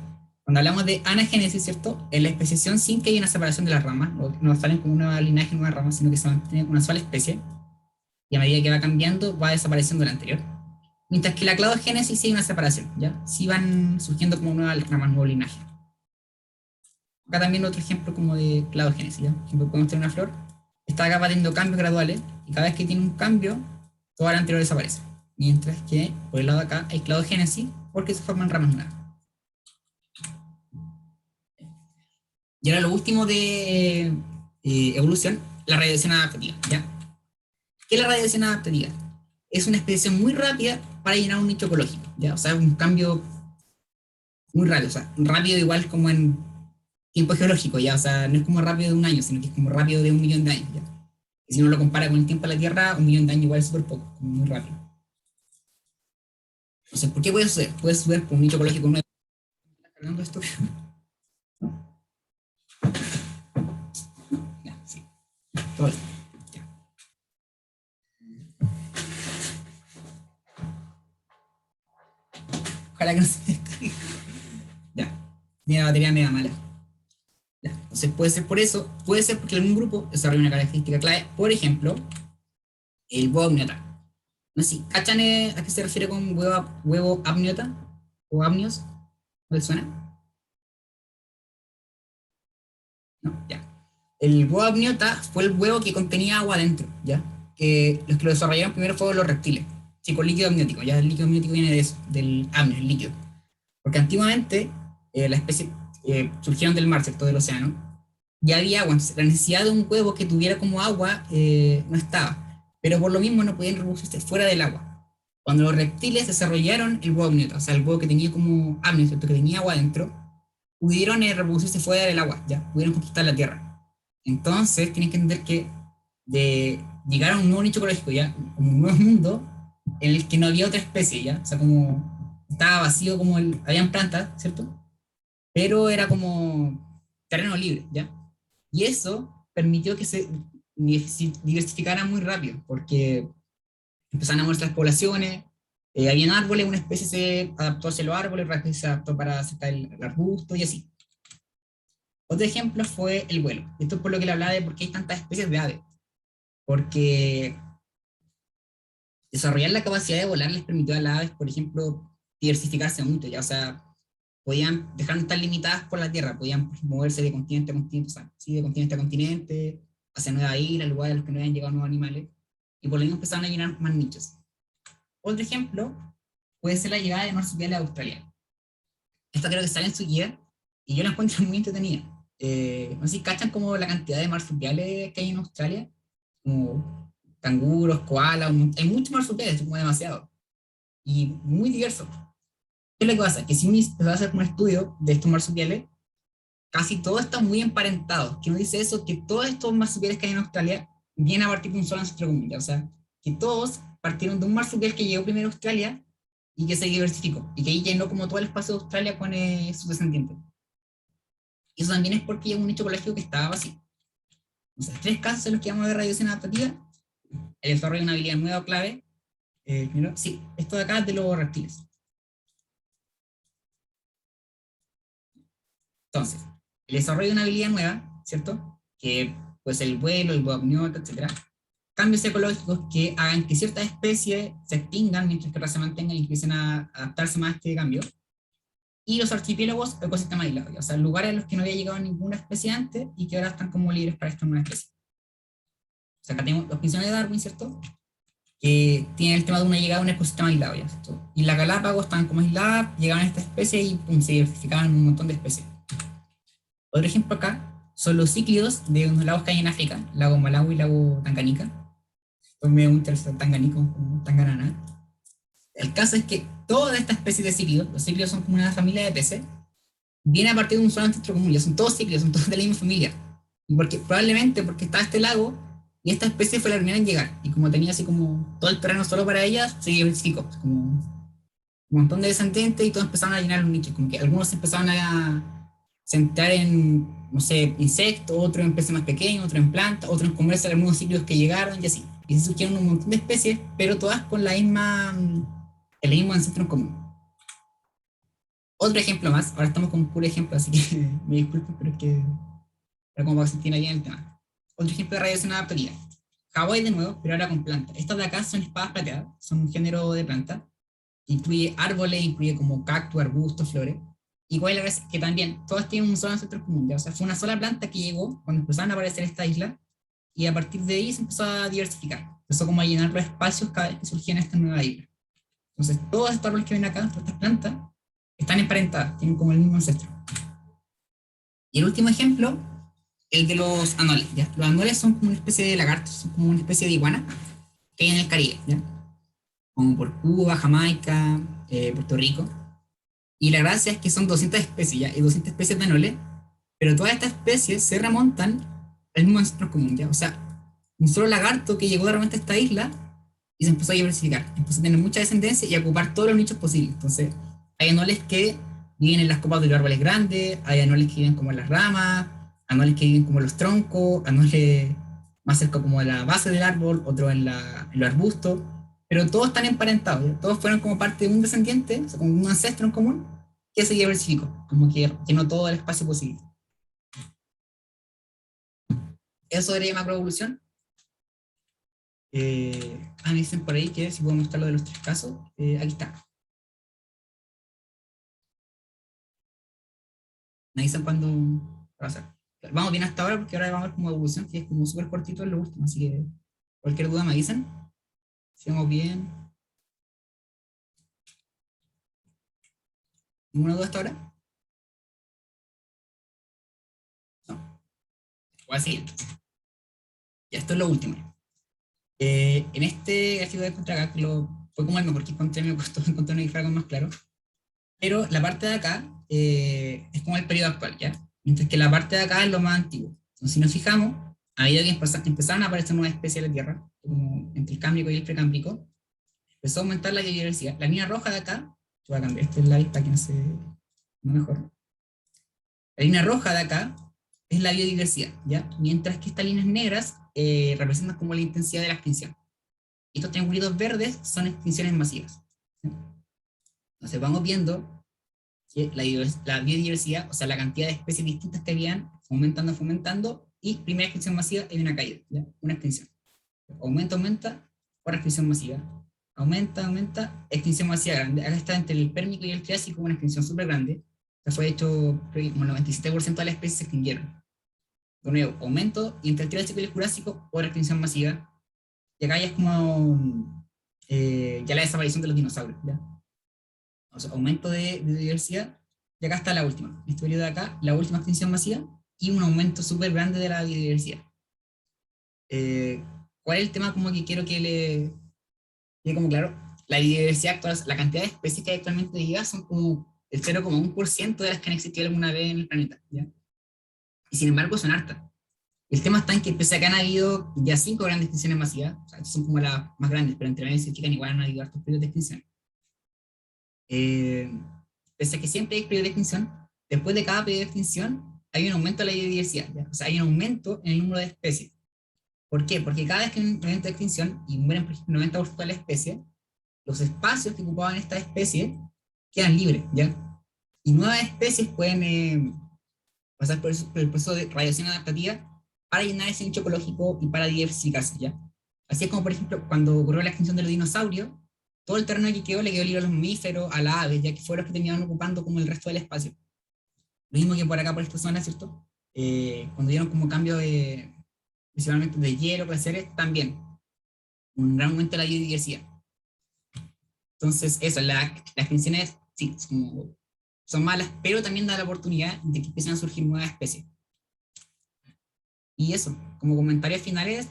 cuando hablamos de anagénesis, ¿cierto? Es la especiación sin que haya una separación de las ramas, no salen como un nuevo linaje, nuevas ramas, sino que se mantiene una sola especie, y a medida que va cambiando, va desapareciendo la anterior. Mientras que la cladogénesis sí hay una separación, ¿ya? Sí van surgiendo como nuevas ramas, nuevo linaje. Acá también otro ejemplo como de cladogénesis, ¿ya? Por ejemplo, podemos tener una flor, esta acá va teniendo cambios graduales, y cada vez que tiene un cambio, toda la anterior desaparece. Mientras que por el lado de acá hay cladogénesis, porque se forman ramas nuevas. Y ahora lo último de evolución, la radiación adaptativa, ¿ya? ¿Qué es la radiación adaptativa? Es una expedición muy rápida para llenar un nicho ecológico, ¿ya? O sea, un cambio muy rápido, o sea, rápido igual como en tiempo geológico, ya, o sea, no es como rápido de un año, sino que es como rápido de 1 millón de años, ya. Y si uno lo compara con el tiempo de la Tierra, 1 millón de años igual es súper poco, como muy rápido. Entonces, ¿por qué puede suceder? Puede suceder por un nicho ecológico nuevo. ¿Está cargando esto? Ya, sí, todo esto. Ya. Ojalá que no se descargue. Ya, mi batería media mala. Ya. Entonces puede ser por eso, puede ser porque algún grupo desarrolla una característica clave, por ejemplo, el huevo amniota. No sé si cachan a qué se refiere con huevo amniota o amnios, ¿no les suena? No, ya. El huevo amniota fue el huevo que contenía agua dentro, ¿ya? Que los que lo desarrollaron primero fueron los reptiles, sí, con líquido amniótico, ya el líquido amniótico viene de eso, del amnio, el líquido. Porque antiguamente la especie surgieron del mar, ¿cierto? Del océano, ya había agua, entonces la necesidad de un huevo que tuviera como agua no estaba, pero por lo mismo no podían reproducirse fuera del agua. Cuando los reptiles desarrollaron el huevo amniota, o sea, el huevo que tenía como amnio, ¿cierto? Que tenía agua dentro, pudieron reproducirse fuera del agua, ya, pudieron conquistar la tierra. Entonces, tienen que entender que de llegar a un nuevo nicho ecológico, ya, como un nuevo mundo, en el que no había otra especie, ya, o sea, como estaba vacío, como habían plantas, ¿cierto? Pero era como terreno libre, ¿ya? Y eso permitió que se diversificara muy rápido, porque empezaron a moverse las poblaciones, habían árboles, una especie se adaptó hacia los árboles, otra especie se adaptó para acercar el arbusto y así. Otro ejemplo fue el vuelo. Esto es por lo que le hablaba de por qué hay tantas especies de aves. Porque desarrollar la capacidad de volar les permitió a las aves, por ejemplo, diversificarse mucho, ya, o sea, podían dejar de estar limitadas por la Tierra, podían moverse de continente a continente, o sea, sí, de continente a continente, hacia nuevas islas, lugares a los que no habían llegado nuevos animales, y por lo mismo empezaron a llenar más nichos. Otro ejemplo puede ser la llegada de marsupiales a Australia. Esta creo que sale en su guía, y yo la encuentro muy entretenida. No sé si cachan como la cantidad de marsupiales que hay en Australia, como canguros, koalas, hay muchos marsupiales, como demasiado, y muy diversos. ¿Qué es lo que pasa? Que si uno se va a hacer un estudio de estos marsupiales, casi todos están muy emparentados. ¿Qué nos dice eso? Que todos estos marsupiales que hay en Australia vienen a partir de un solo ancestro común. O sea, que todos partieron de un marsupial que llegó primero a Australia y que se diversificó. Y que ahí llenó como todo el espacio de Australia con sus descendientes. Y eso también es porque hay un nicho ecológico que estaba vacío. O sea, 3 casos en los que vamos a ver radiación adaptativa: el desarrollo de una habilidad nueva o clave. Primero, sí, esto de acá es de los reptiles. Entonces, el desarrollo de una habilidad nueva, ¿cierto? Que pues el vuelo, el apneuta, etcétera. Cambios ecológicos que hagan que ciertas especies se extingan mientras que otras se mantengan y empiecen a adaptarse más a este cambio. Y los archipiélagos, ecosistemas aislados, o sea, lugares a los que no había llegado ninguna especie antes y que ahora están como libres para esta nueva especie. O sea, acá tenemos los pensiones de Darwin, ¿cierto? Que tiene el tema de una llegada a un ecosistema aislado, ¿ya? ¿Cierto? Y las Galápagos están como aisladas, llegaban a esta especie y pum, se diversificaban un montón de especies. Otro ejemplo acá son los cíclidos de unos lagos que hay en África, lago Malawi y lago Tanganica. Pues me gusta el Tanganico, como Tanganana. El caso es que toda esta especie de cíclidos, los cíclidos son como una familia de peces, viene a partir de un solo ancestro común, ya son todos cíclidos, son todos de la misma familia. Y porque, probablemente porque estaba este lago y esta especie fue la primera en llegar. Y como tenía así como todo el terreno solo para ellas, se diversificó. Como un montón de descendientes y todos empezaron a llenar los nichos. Como que algunos empezaron a centrar en, no sé, insectos, otros en peces más pequeños, otros en plantas, otros en comerse algunos ciclos que llegaron y así. Y se surgieron un montón de especies, pero todas con la misma, el mismo ancestro en común. Otro ejemplo más, ahora estamos con un puro ejemplo, así que me disculpen, pero es que era como para que se entienda bien el tema. Otro ejemplo de radiación adaptativa. Hawái de nuevo, pero ahora con plantas. Estas de acá son espadas plateadas, son un género de planta. Incluye árboles, incluye como cactus, arbustos, flores. Igual es que también todas tienen un solo ancestro común. ¿Ya? O sea, fue una sola planta que llegó cuando empezaron a aparecer esta isla y a partir de ahí se empezó a diversificar. Empezó como a llenar los espacios cada vez que surgían estas nuevas islas. Entonces, todos estos árboles que ven acá, todas estas plantas, están emparentadas, tienen como el mismo ancestro. Y el último ejemplo, el de los anuales. ¿Ya? Los anuales son como una especie de lagartos, son como una especie de iguana que hay en el Caribe, ¿ya? Como por Cuba, Jamaica, Puerto Rico. Y la gracia es que son 200 especies ya, y 200 especies de anoles, pero todas estas especies se remontan al mismo ancestro común, ¿ya? O sea, un solo lagarto que llegó de repente a esta isla y se empezó a diversificar, empezó a tener mucha descendencia y a ocupar todos los nichos posibles. Entonces, hay anoles que viven en las copas de los árboles grandes, hay anoles que viven como en las ramas, anoles que viven como en los troncos, anoles más cerca como de la base del árbol, otros en los arbustos, pero todos están emparentados, ¿ya? Todos fueron como parte de un descendiente, o sea, como un ancestro en común, que se diversificó, como que llenó todo el espacio posible. Eso sería macroevolución. Me dicen por ahí que si puedo mostrar lo de los tres casos, aquí está. Me dicen cuándo va a ser. Vamos bien hasta ahora porque ahora vamos a ver como evolución, que es como súper cortito en lo último, así que cualquier duda me dicen. Si vamos bien. ¿Ninguna duda hasta ahora? No. Voy a seguir. Ya, esto es lo último. En este gráfico de encontrar acá, que fue como el mejor que encontré, me costó encontrar una cifra más claro. Pero la parte de acá es como el periodo actual, ¿ya? Mientras que la parte de acá es lo más antiguo. Entonces, si nos fijamos, a medida que empezaron a aparecer nuevas especies en la Tierra, como entre el Cámbrico y el Precámbrico, empezó a aumentar la biodiversidad. La línea roja de acá, yo voy a cambiar este slide para que no se no mejor. La línea roja de acá es la biodiversidad, ¿ya? Mientras que estas líneas negras representan como la intensidad de la extinción. Y estos triangulitos verdes son extinciones masivas. ¿Sí? Entonces vamos viendo que la biodiversidad, o sea, la cantidad de especies distintas que habían, fomentando, y primera extinción masiva hay una caída, ¿ya? Una extinción. Aumenta, otra extinción masiva. Aumenta, extinción masiva grande. Acá está entre el Pérmico y el Triásico una extinción súper grande. O sea, fue hecho, creo que como el 97% de las especies se extinguieron. De nuevo, aumento, y entre el Triásico y el Jurásico, otra extinción masiva. Y acá ya es como ya la desaparición de los dinosaurios, ¿ya? O sea, aumento de biodiversidad, y acá está la última. En este periodo de acá, la última extinción masiva y un aumento súper grande de la biodiversidad. Eh, ¿Cuál es el tema como que quiero que le quede como claro? La biodiversidad actual, la cantidad de especies que hay actualmente vivas son como el 0,1% de las que han existido alguna vez en el planeta, ¿ya? Y sin embargo son hartas. El tema está en que pese a que han habido ya 5 grandes extinciones masivas, o sea, son como las más grandes, pero entre medias se chican igual han habido hartos periodos de extinción. Eh, Pese a que siempre hay periodo de extinción, después de cada periodo de extinción hay un aumento de la biodiversidad, ¿ya? O sea, hay un aumento en el número de especies. ¿Por qué? Porque cada vez que hay un evento de extinción y mueren, por ejemplo, 90% de la especie, los espacios que ocupaban esta especie quedan libres, ¿ya? Y nuevas especies pueden pasar por el proceso de radiación adaptativa para llenar ese nicho ecológico y para diversificarse, ¿ya? Así es como, por ejemplo, cuando ocurrió la extinción de los dinosaurios, todo el terreno que quedó le quedó libre a los mamíferos, a las aves, ya que fueron los que terminaron ocupando como el resto del espacio. Lo mismo que por acá, por esta zona, ¿cierto? Cuando dieron como cambio de, principalmente de hielo, glaciares, también un gran aumento de la biodiversidad. Entonces, eso, las extinciones, sí, son malas, pero también da la oportunidad de que empiecen a surgir nuevas especies. Y eso, como comentarios finales,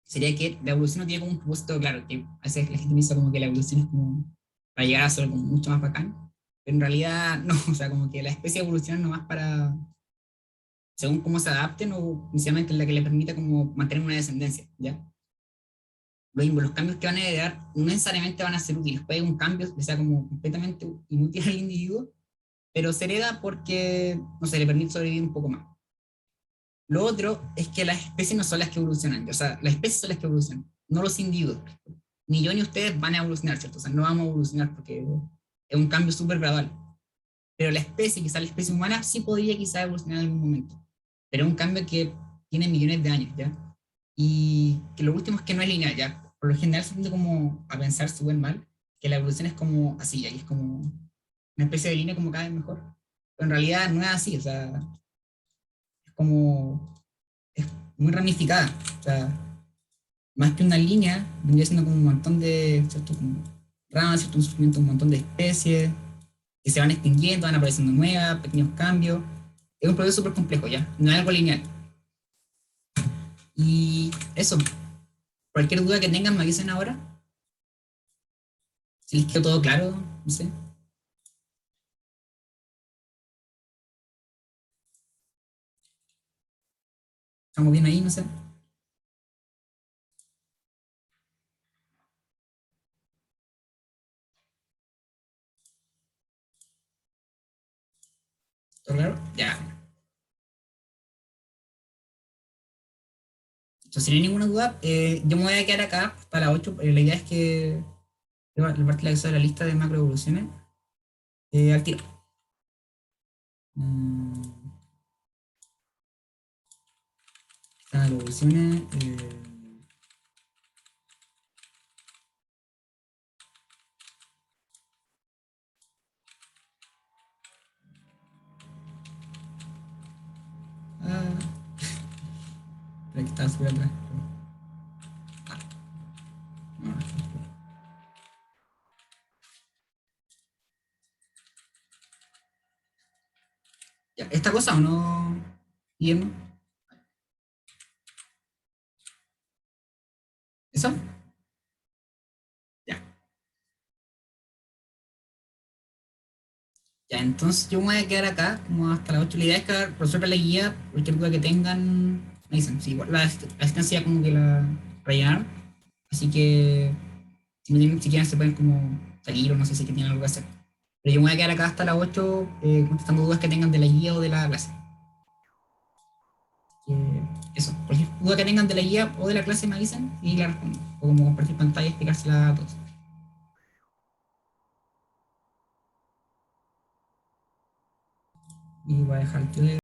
sería que la evolución no tiene como un propósito claro, que a veces la gente piensa como que la evolución es como para llegar a ser algo mucho más bacán, pero en realidad no, o sea, como que la especie evoluciona nomás para, según cómo se adapten o inicialmente la que le permita como mantener una descendencia, ¿ya? Lo mismo, los cambios que van a heredar no necesariamente van a ser útiles, puede un cambio que sea como completamente inútil al individuo, pero se hereda porque, no sé, le permite sobrevivir un poco más. Lo otro es que las especies no son las que evolucionan, o sea, las especies son las que evolucionan, no los individuos. Ni yo ni ustedes van a evolucionar, ¿cierto? O sea, no vamos a evolucionar porque es un cambio súper gradual. Pero la especie, quizás la especie humana, sí podría quizás evolucionar en algún momento. Pero es un cambio que tiene millones de años, ¿ya? Y que lo último es que no es lineal, ¿ya? Por lo general se tiende como a pensar súper mal, que la evolución es como así, ¿ya? Y es como una especie de línea como cada vez mejor. Pero en realidad no es así, o sea, es como es muy ramificada. O sea, más que una línea, vendría siendo como un montón de, ¿cierto? Como ramas, ¿cierto? Un surgimiento, un montón de especies que se van extinguiendo, van apareciendo nuevas, pequeños cambios. Es un proceso súper complejo, ¿ya? No es algo lineal. Y eso, cualquier duda que tengan me avisen ahora. Si les quedó todo claro, no sé. ¿Estamos bien ahí? No sé. ¿Todo claro? Ya. Entonces, si no hay ninguna duda, yo me voy a quedar acá para las 8. La idea es que la parte de la lista de macroevoluciones al tiro. Mm, lista de evoluciones. Ah, pero que estaba súper atrás. Ah, no, ya, ¿esta cosa o no, Guillermo? ¿Eso? Ya. Ya, entonces yo me voy a quedar acá como hasta las 8. La idea es que resuelvan la guía, cualquier duda que tengan, me dicen. Sí, igual la asistencia como que la rellenaron, así que si, no tienen, si quieren se pueden como salir o no sé si que tienen algo que hacer. Pero yo me voy a quedar acá hasta las 8 contestando dudas que tengan de la guía o de la clase. Eso, cualquier duda que tengan de la guía o de la clase me avisan y la respondo. O como compartir pantalla y explicársela a todos. Y voy a dejar yo de